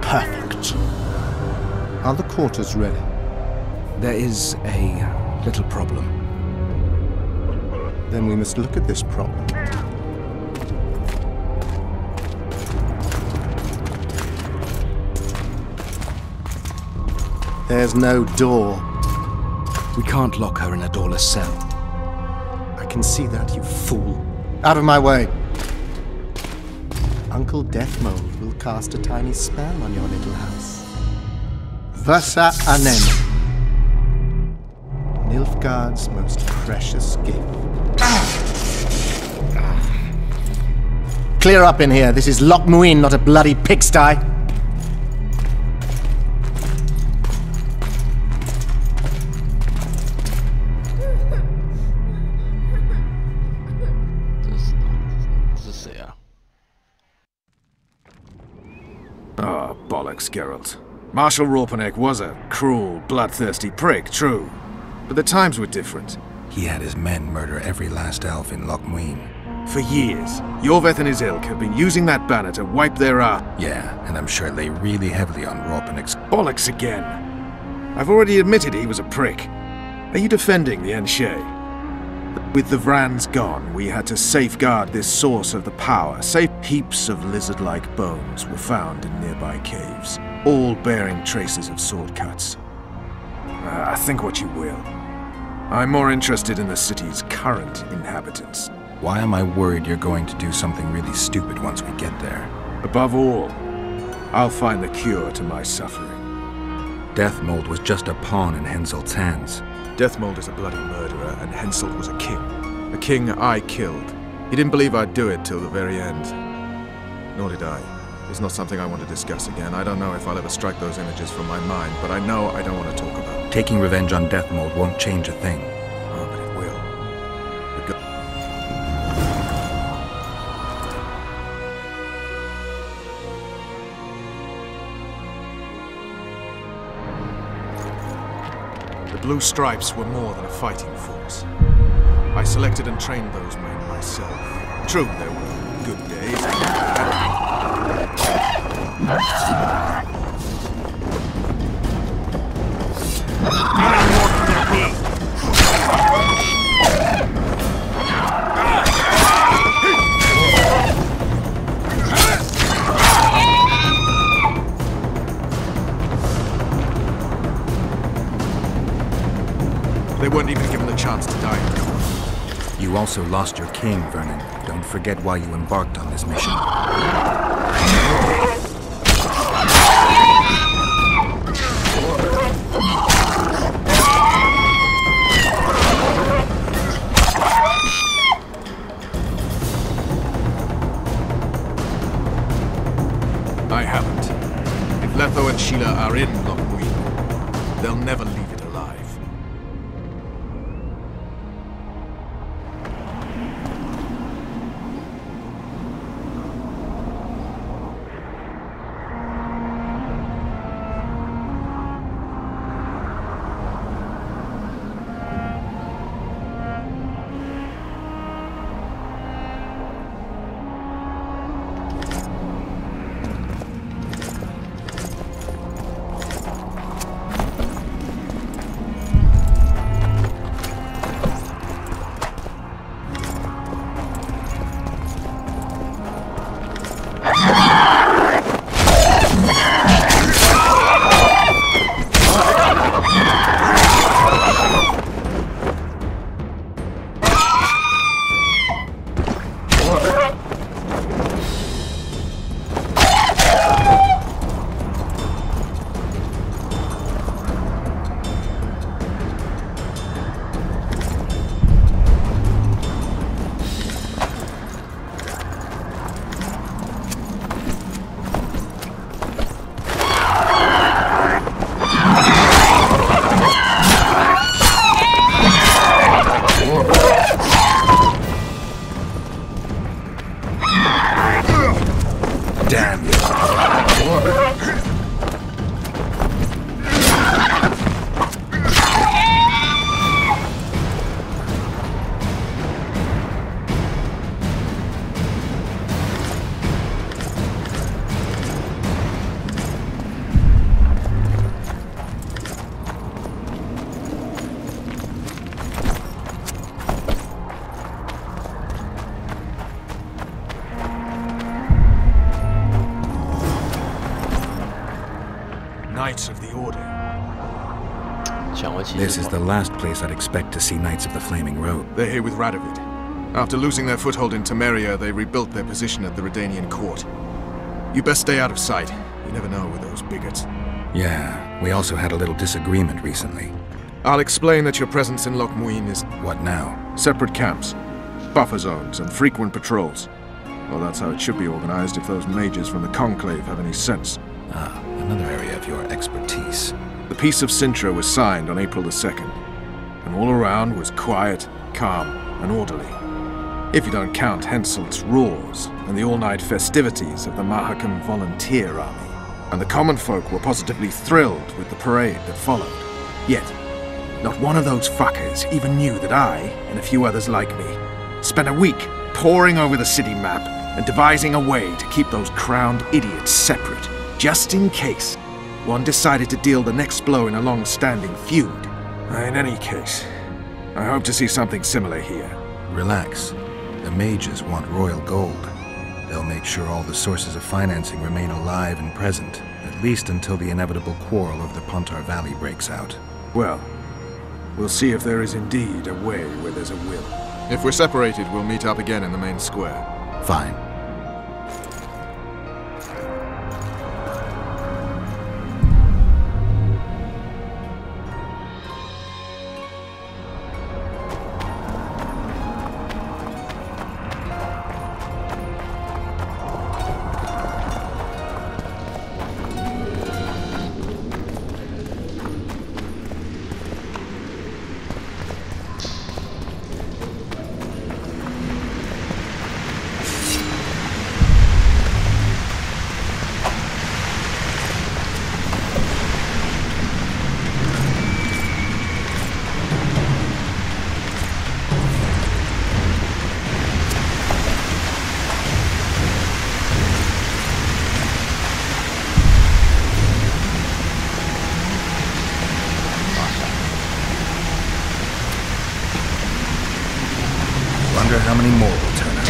Speaker 16: Perfect. Are the quarters ready?
Speaker 9: There is a little problem.
Speaker 16: Then we must look at this problem. There's no door.
Speaker 9: We can't lock her in a doorless cell.
Speaker 16: I can see that, you fool. Out of my way. Uncle Deathmold will cast a tiny spell on your little house. Versa Anem. Nilfgaard's most precious gift. Clear up in here. This is Loch Muin, not a bloody pigsty.
Speaker 11: Oh, bollocks, Geralt. Marshal Raupenek was a cruel, bloodthirsty prick, true. But the times were different.
Speaker 7: He had his men murder every last elf in Loch Muin.
Speaker 11: For years, Yorveth and his ilk have been using that banner to wipe their ass.
Speaker 7: Yeah, and I'm sure lay really heavily on Raupenek's...
Speaker 11: Bollocks again. I've already admitted he was a prick. Are you defending the Enshe? With the Vrans gone, we had to safeguard this source of the power. Heaps of lizard-like bones were found in nearby caves, all bearing traces of sword cuts. Think what you will. I'm more interested in the city's current inhabitants.
Speaker 7: Why am I worried you're going to do something really stupid once we get there?
Speaker 11: Above all, I'll find the cure to my suffering.
Speaker 7: Deathmold was just a pawn in Henselt's hands.
Speaker 11: Deathmold is a bloody murderer, and Henselt was a king. A king I killed. He didn't believe I'd do it till the very end. Nor did I. It's not something I want to discuss again. I don't know if I'll ever strike those images from my mind, but I know I don't want to talk about it.
Speaker 7: Taking revenge on Deathmold won't change a thing.
Speaker 11: Oh, but it will. The Blue Stripes were more than a fighting force. I selected and trained those men myself. True, there were good days and bad. They weren't even given the chance to die in court.
Speaker 7: You also lost your king, Vernon. Don't forget why you embarked on this mission.
Speaker 11: I haven't. If Letho and Sheila are in Lochmuin, they'll never leave it alive.
Speaker 7: Damn you.
Speaker 11: Knights of the Order.
Speaker 7: This is the last place I'd expect to see Knights of the Flaming Robe.
Speaker 11: They're here with Radovid. After losing their foothold in Temeria, they rebuilt their position at the Redanian court. You best stay out of sight. You never know with those bigots.
Speaker 7: Yeah, we also had a little disagreement recently.
Speaker 11: I'll explain that your presence in Lochmuin is...
Speaker 7: What now?
Speaker 11: Separate camps, buffer zones, and frequent patrols. Well, that's how it should be organized if those mages from the Conclave have any sense.
Speaker 7: Ah, another area of your expertise.
Speaker 11: The Peace of Sintra was signed on April the 2nd, and all around was quiet, calm, and orderly. If you don't count Henselt's roars and the all-night festivities of the Mahakam Volunteer Army. And the common folk were positively thrilled with the parade that followed. Yet, not one of those fuckers even knew that I, and a few others like me, spent a week poring over the city map and devising a way to keep those crowned idiots separate, just in case one decided to deal the next blow in a long-standing feud. In any case, I hope to see something similar here.
Speaker 7: Relax. The mages want royal gold. They'll make sure all the sources of financing remain alive and present, at least until the inevitable quarrel over the Pontar Valley breaks out.
Speaker 11: Well, we'll see if there is indeed a way where there's a will. If we're separated, we'll meet up again in the main square.
Speaker 7: Fine. how many more will turn up.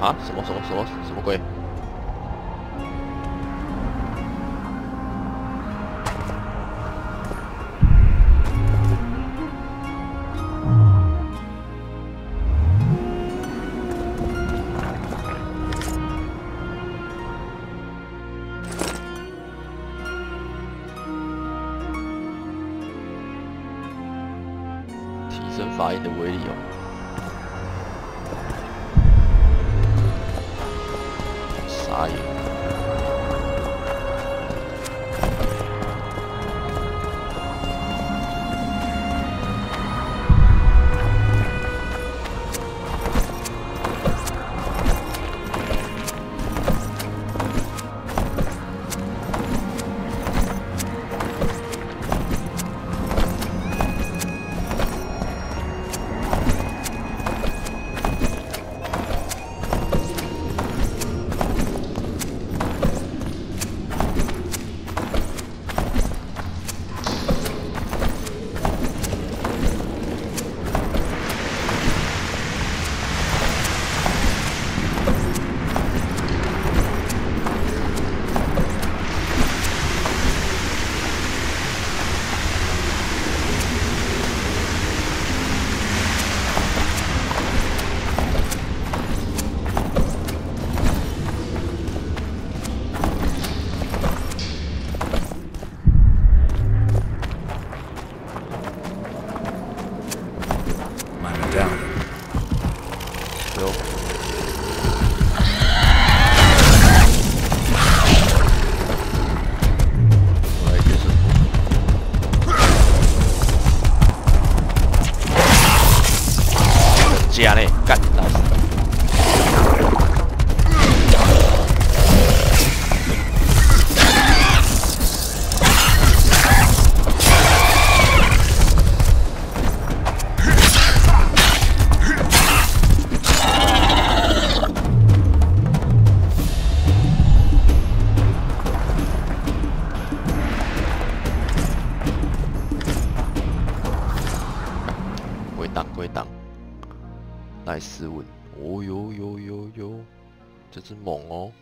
Speaker 1: 啊？什么鬼？提升法印的威力哦。傻眼。家呢，干到死！归档。赖斯文，哦哟哟哟哟，这只猛哦！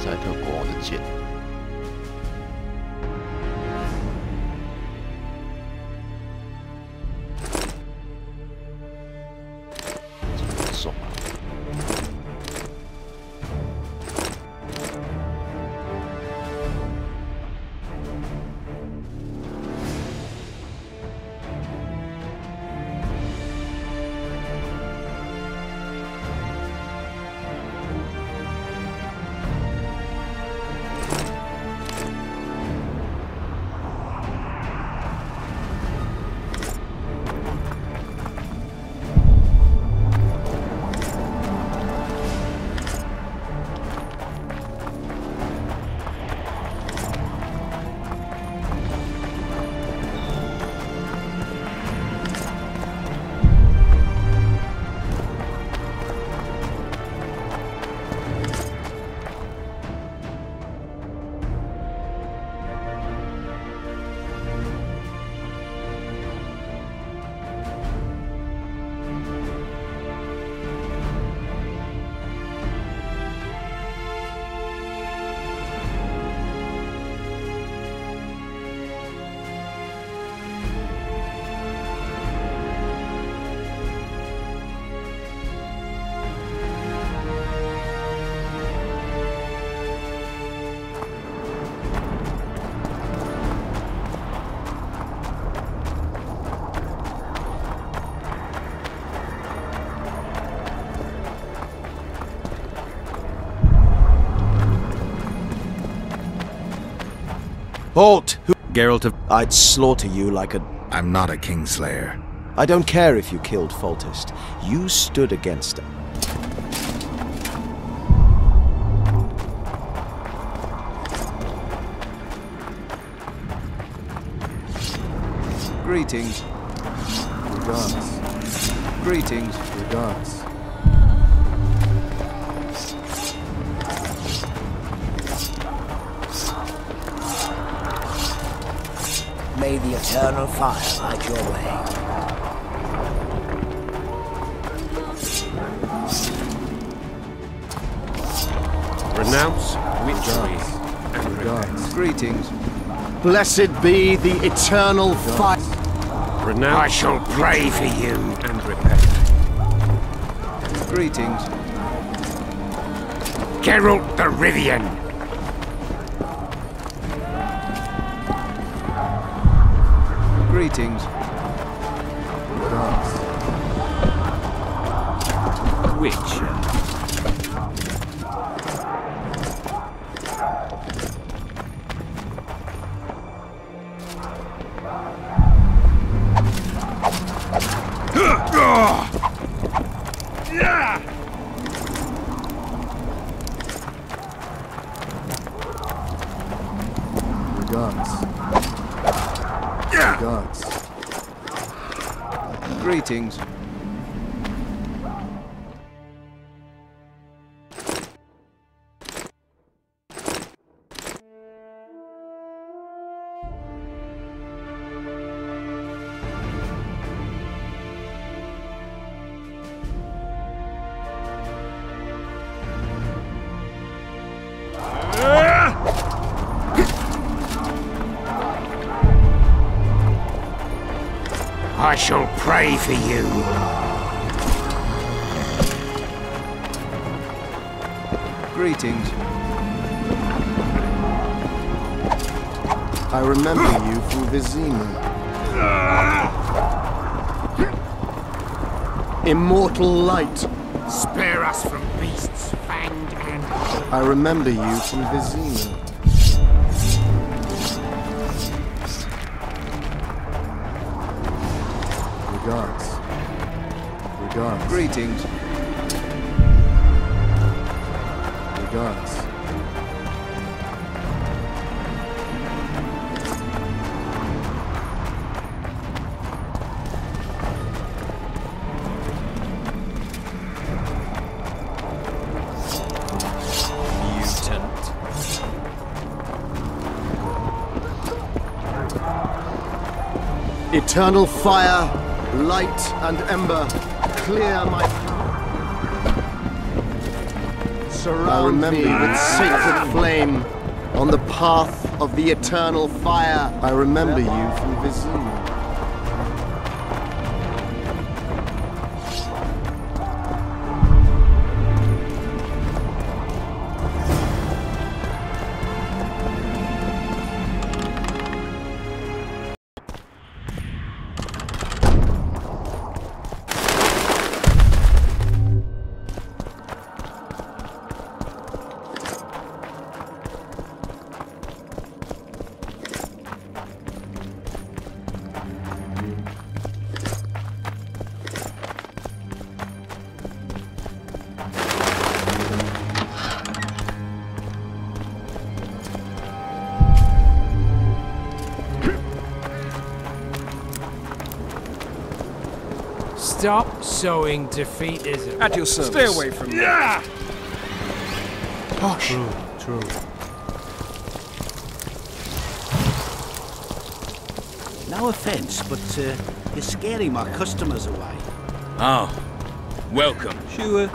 Speaker 1: 赛特国王的剑。
Speaker 18: Halt! Geralt of... I'd slaughter you like a...
Speaker 7: I'm not a Kingslayer.
Speaker 18: I don't care if you killed Foltest. You stood against him. Greetings. Regards. Greetings. Regards.
Speaker 19: May the eternal fire light your way.
Speaker 18: Renounce witchery and regards. Greetings. Blessed be the eternal fire.
Speaker 14: Renounce. I shall pray for you and repent.
Speaker 16: Greetings.
Speaker 14: Geralt the Rivian.
Speaker 16: Greetings. Dance.
Speaker 14: Witcher.
Speaker 16: Greetings.
Speaker 14: I shall pray for you.
Speaker 16: Greetings. I remember you from Vizima. Immortal light.
Speaker 14: Spare us from beasts fanged and...
Speaker 16: I remember you from Vizima. Regards. Regards. Greetings. Regards.
Speaker 14: Mutant.
Speaker 16: Eternal fire, light and ember, clear my path. Surround me with sacred flame on the path of the eternal fire. I remember you from Vizima.
Speaker 14: Stop sowing defeatism.
Speaker 11: At your service.
Speaker 14: Stay away from me.
Speaker 11: Hush.
Speaker 14: True.
Speaker 20: No offense, but you're scaring my customers away.
Speaker 15: Oh, welcome.
Speaker 20: Sure.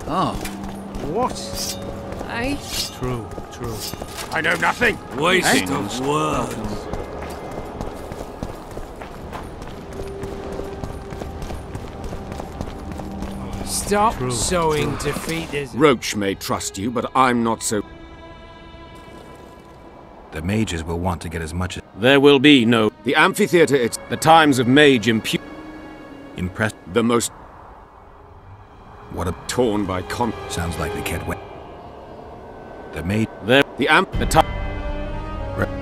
Speaker 15: Oh.
Speaker 14: What? Eh?
Speaker 15: True.
Speaker 14: I know nothing.
Speaker 15: Wasting of words.
Speaker 14: Stop sowing defeatism.
Speaker 21: Roach may trust you, but I'm not so...
Speaker 7: The mages will want to get as much as...
Speaker 21: There will be no... The amphitheater, it's... The times of mage
Speaker 7: Impressed?
Speaker 21: The most...
Speaker 7: What a...
Speaker 21: Torn by con...
Speaker 7: Sounds like the cat went... The mage...
Speaker 21: There... The time...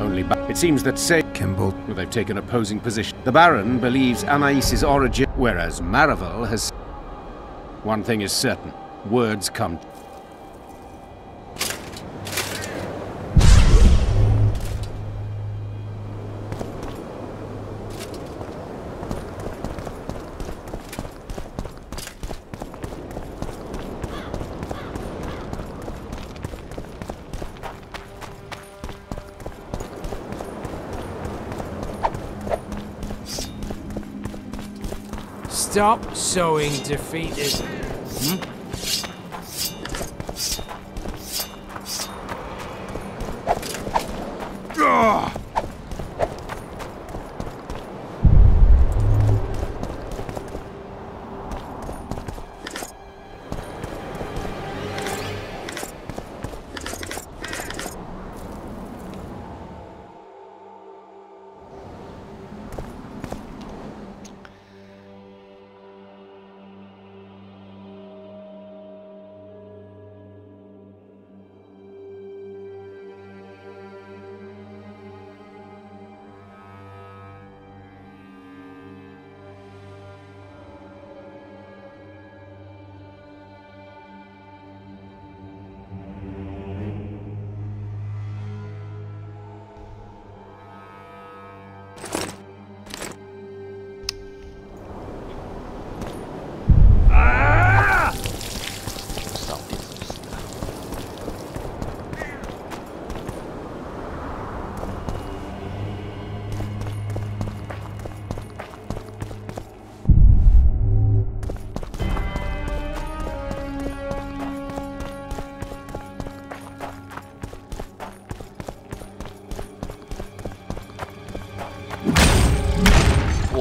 Speaker 21: Only... It seems that say...
Speaker 7: Kimball...
Speaker 21: Well, they've taken opposing position. The Baron believes Anais' origin... Whereas Marival has... One thing is certain. Words come...
Speaker 14: Stop sowing defeatism.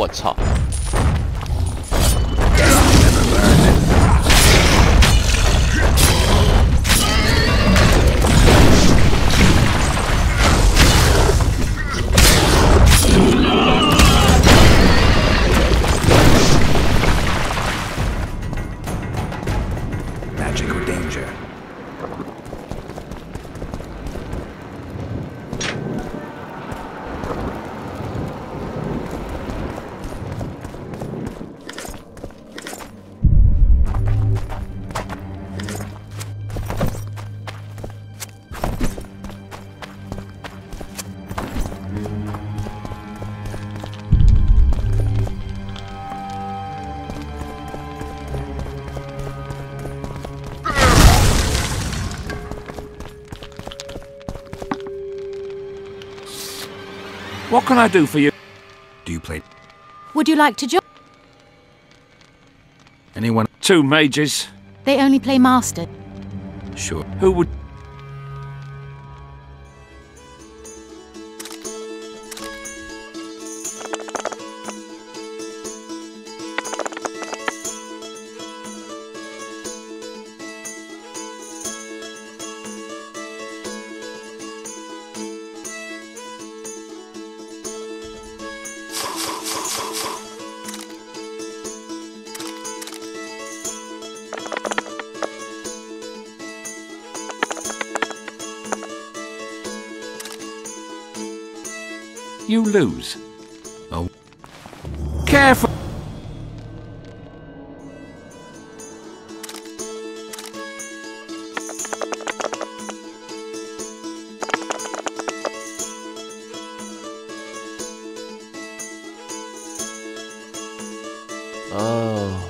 Speaker 1: 我操！
Speaker 7: Magic or danger?
Speaker 15: What can I do for you?
Speaker 7: Do you play?
Speaker 5: Would you like to join?
Speaker 7: Anyone?
Speaker 15: 2 mages.
Speaker 5: They only play master.
Speaker 7: Sure.
Speaker 15: Who would... You lose.
Speaker 7: Oh.
Speaker 15: Careful.
Speaker 1: Oh.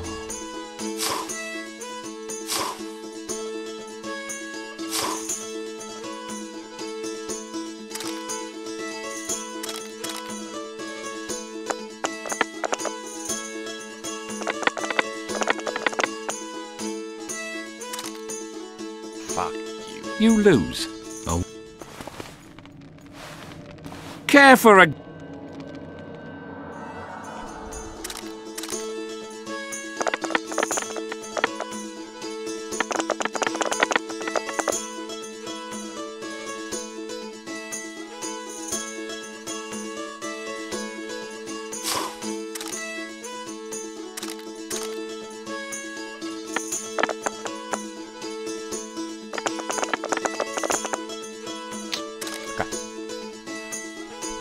Speaker 1: Fuck you.
Speaker 15: You lose.
Speaker 7: Oh.
Speaker 15: Care for a...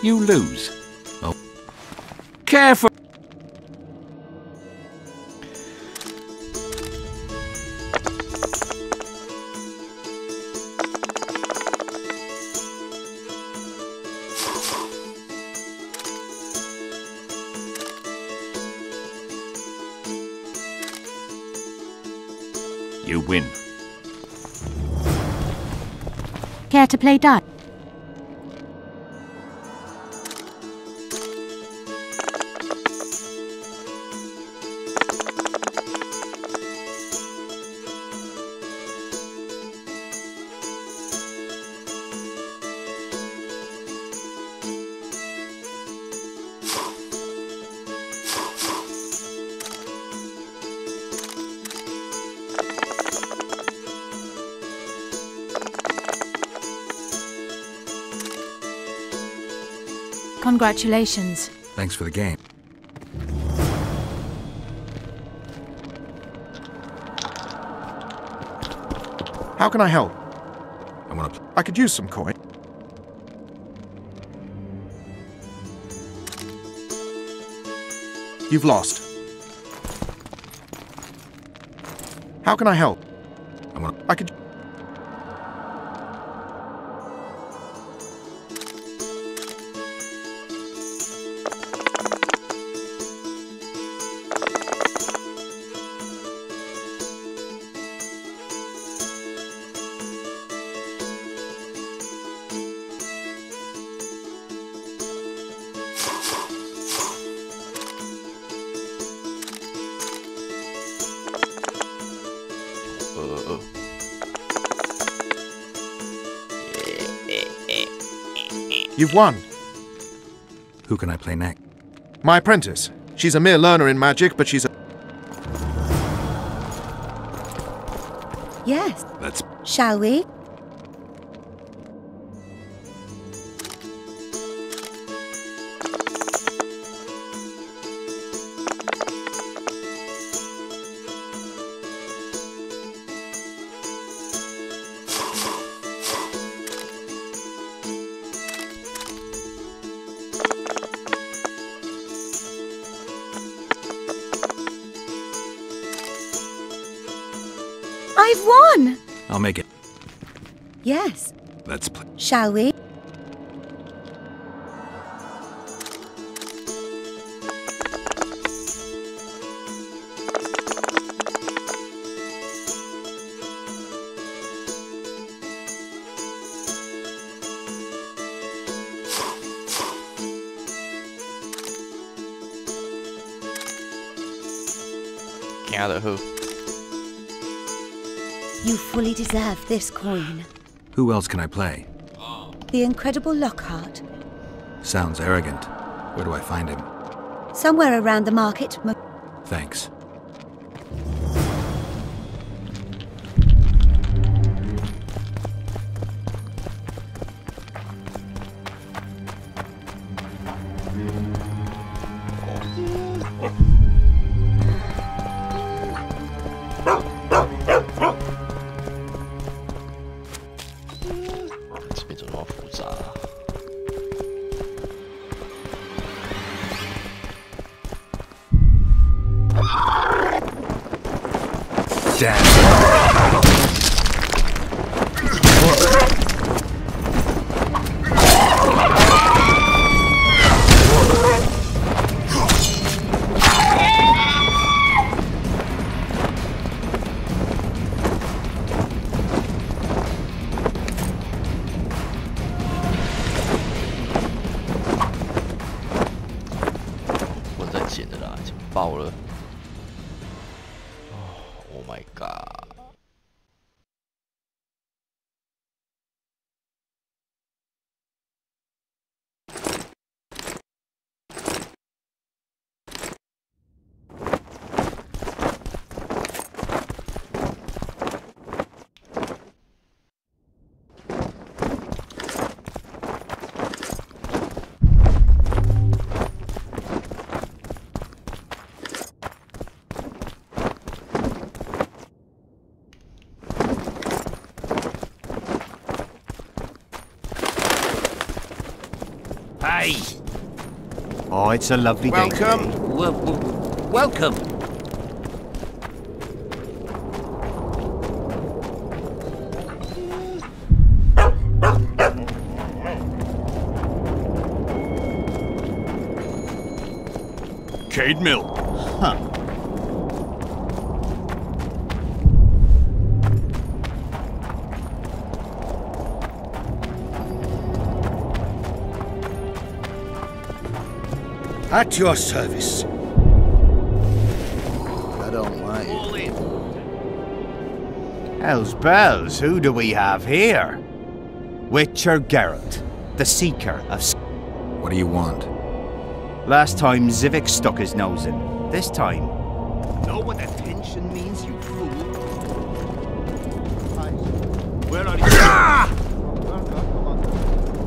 Speaker 15: You lose.
Speaker 7: Oh.
Speaker 15: Care for... You win.
Speaker 5: Care to play die? Congratulations.
Speaker 7: Thanks for the game.
Speaker 11: How can I help?
Speaker 7: I want to.
Speaker 11: I could use some coin. You've lost. How can I help?
Speaker 7: I want.
Speaker 11: I could. You've won.
Speaker 7: Who can I play next?
Speaker 11: My apprentice. She's a mere learner in magic, but she's a...
Speaker 3: Yes.
Speaker 17: Let's...
Speaker 3: Shall we? I've won!
Speaker 7: I'll make it.
Speaker 3: Yes.
Speaker 17: Let's play.
Speaker 3: Shall we?
Speaker 1: Gather who?
Speaker 3: You fully deserve this coin.
Speaker 7: Who else can I play?
Speaker 3: The incredible Lockhart.
Speaker 7: Sounds arrogant. Where do I find him?
Speaker 3: Somewhere around the market.
Speaker 7: Thanks.
Speaker 1: Oh my god.
Speaker 20: Hey! Oh, it's a lovely day today. Welcome!
Speaker 17: Cade Mill.
Speaker 20: Huh.
Speaker 17: At your service.
Speaker 16: I don't want it.
Speaker 20: Hell's bells, who do we have here? Witcher Geralt, the Seeker of...
Speaker 7: What do you want?
Speaker 20: Last time Zivik stuck his nose in. This time... Know what attention means, you fool? Where are you?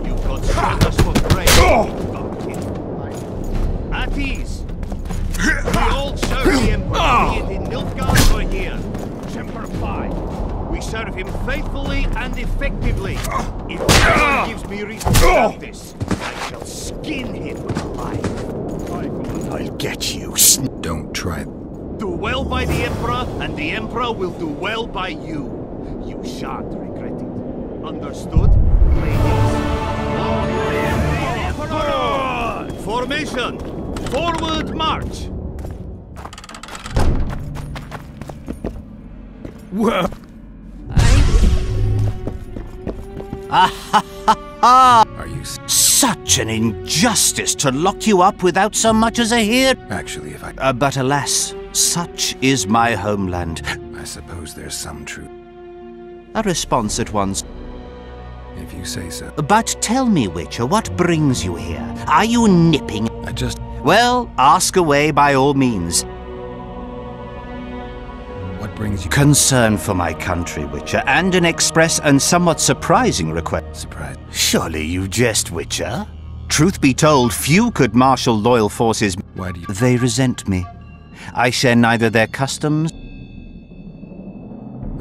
Speaker 20: You've got strangers for praise. At ease. We all serve the Emperor, be it in Nilfgaard or here. Semper Fi. We serve him faithfully and effectively. If anyone gives me reason to doubt this, I shall skin him alive. I'll get you.
Speaker 7: Don't try.
Speaker 20: Do well by the Emperor, and the Emperor will do well by you. You shan't regret it. Understood, ladies? Formation! Forward march!
Speaker 17: Whoa!
Speaker 20: Are you such an injustice to lock you up without so much as a hear?
Speaker 7: Actually, if I...
Speaker 20: but alas, such is my homeland.
Speaker 7: I suppose there's some truth.
Speaker 20: A response at once.
Speaker 7: If you say so.
Speaker 20: But tell me, Witcher, what brings you here? Are you nipping?
Speaker 10: Well, ask away by all means.
Speaker 7: What brings you?
Speaker 10: Concern for my country, Witcher, and an express and somewhat surprising request.
Speaker 7: Surprise?
Speaker 10: Surely you jest, Witcher. Truth be told, few could marshal loyal forces.
Speaker 7: Why do you?
Speaker 10: They resent me. I share neither their customs.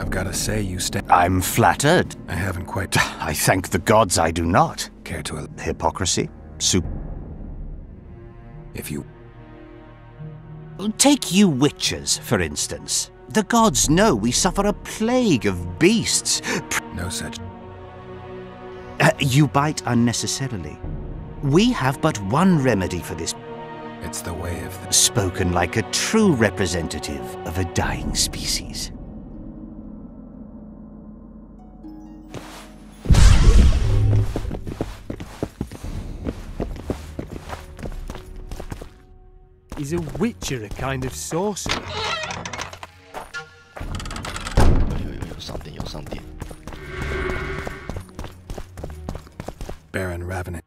Speaker 7: I've got to say, you stand.
Speaker 10: I'm flattered.
Speaker 7: I haven't quite.
Speaker 10: I thank the gods I do not.
Speaker 7: Care to?
Speaker 10: Hypocrisy?
Speaker 7: If you.
Speaker 10: Take you witchers, for instance. The gods know we suffer a plague of beasts.
Speaker 7: No such.
Speaker 10: You bite unnecessarily. We have but one remedy for this.
Speaker 7: It's the way of the...
Speaker 10: Spoken like a true representative of a dying species.
Speaker 22: Is a witcher a kind of sorcerer?
Speaker 1: 有上点。
Speaker 7: Baron Ravenant.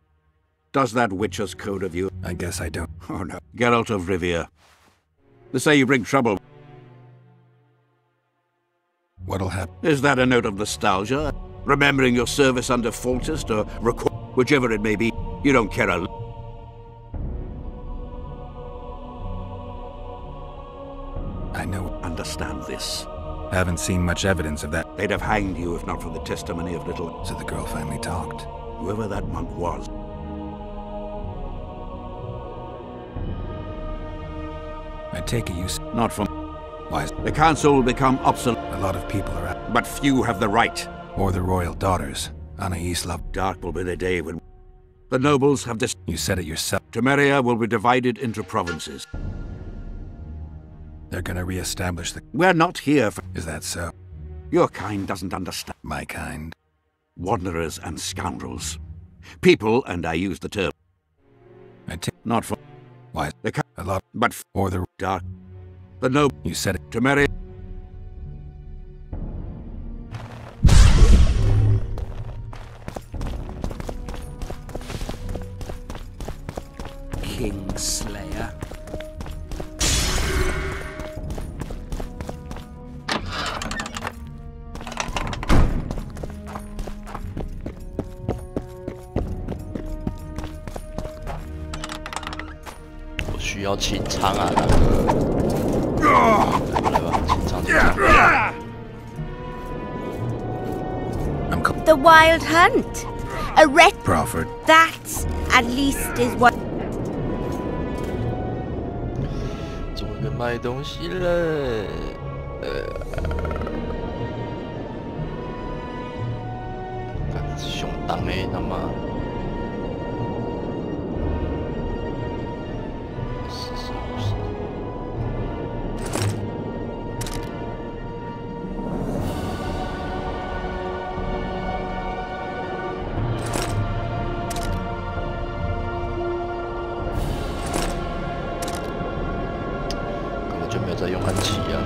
Speaker 17: Does that witcher's code of you?
Speaker 7: I guess I don't.
Speaker 17: Oh no. Geralt of Rivia. They say you bring trouble.
Speaker 7: What'll happen?
Speaker 17: Is that a note of nostalgia? Remembering your service under Foltest, or whichever it may be, you don't care a...
Speaker 7: I know.
Speaker 17: Understand this.
Speaker 7: Haven't seen much evidence of that.
Speaker 17: They'd have hanged you if not for the testimony of little...
Speaker 7: So the girl finally talked.
Speaker 17: Whoever that monk was.
Speaker 7: I take it you...
Speaker 17: Not from...
Speaker 7: Why?
Speaker 17: The council will become obsolete.
Speaker 7: A lot of people are out.
Speaker 17: But few have the right.
Speaker 7: Or the royal daughters. Anais love.
Speaker 17: Dark will be the day when... The nobles have this...
Speaker 7: You said it yourself.
Speaker 17: Temeria will be divided into provinces.
Speaker 7: They're gonna re-establish the...
Speaker 17: We're not here for...
Speaker 7: Is that so?
Speaker 17: Your kind doesn't understand.
Speaker 7: My kind?
Speaker 17: Wanderers and scoundrels. People, and I use the term...
Speaker 7: I take...
Speaker 17: Not for...
Speaker 7: Why?
Speaker 17: A lot... But...
Speaker 7: Or the...
Speaker 17: Dark... The noble...
Speaker 7: You said it.
Speaker 17: Temeria...
Speaker 19: Kingslayer.
Speaker 1: 我需要清仓啊，大哥！来吧，清仓。
Speaker 23: The Wild Hunt. A ret.
Speaker 7: Crawford.
Speaker 23: That, at least, is what.
Speaker 1: 终于卖东西了。熊当哎，他妈！根本就没有在用暗器啊！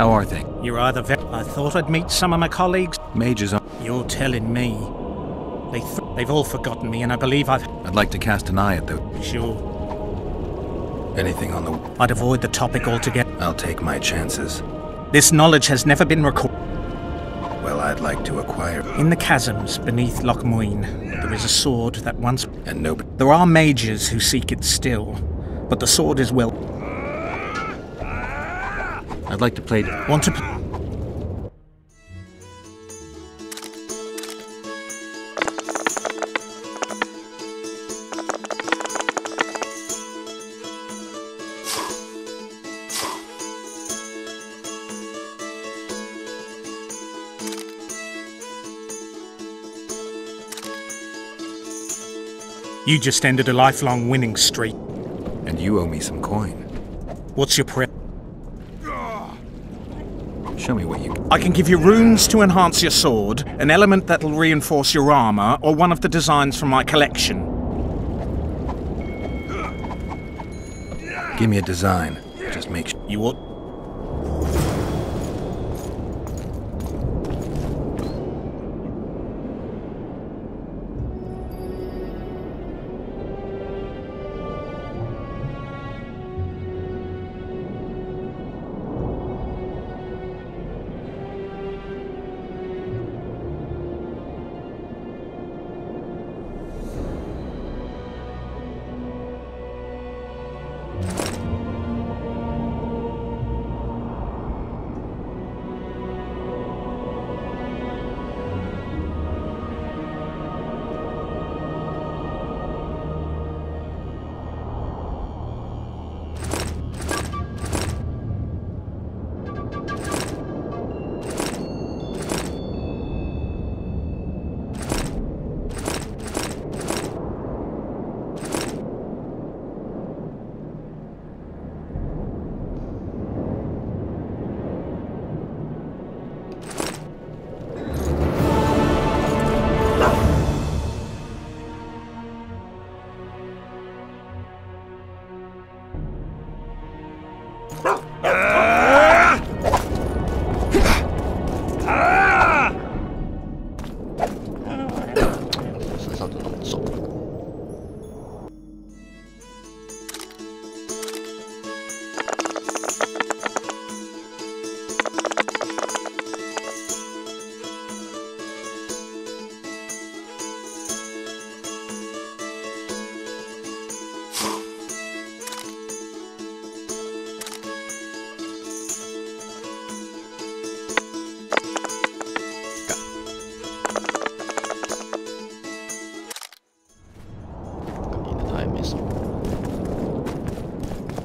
Speaker 7: How are things?
Speaker 4: You're either I thought I'd meet some of my colleagues.
Speaker 7: Mages are...
Speaker 4: You're telling me. They've all forgotten me, and I believe I'd
Speaker 7: like to cast an eye at them.
Speaker 4: Sure.
Speaker 7: Anything on the...
Speaker 4: I'd avoid the topic altogether.
Speaker 7: I'll take my chances.
Speaker 4: This knowledge has never been recorded.
Speaker 7: Well, I'd like to acquire...
Speaker 4: In the chasms beneath Loch Muin, there is a sword that once...
Speaker 7: And nobody...
Speaker 4: There are mages who seek it still, but the sword is well...
Speaker 7: I'd like to play...
Speaker 4: Want to... You just ended a lifelong winning streak.
Speaker 7: And you owe me some coin.
Speaker 4: What's your pre...
Speaker 7: Show me what you...
Speaker 4: I can give you runes to enhance your sword, an element that'll reinforce your armor, or one of the designs from my collection.
Speaker 7: Give me a design. Just make sure...
Speaker 4: You ought...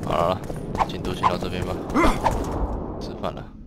Speaker 1: 好了，进度先到这边吧，吃饭了。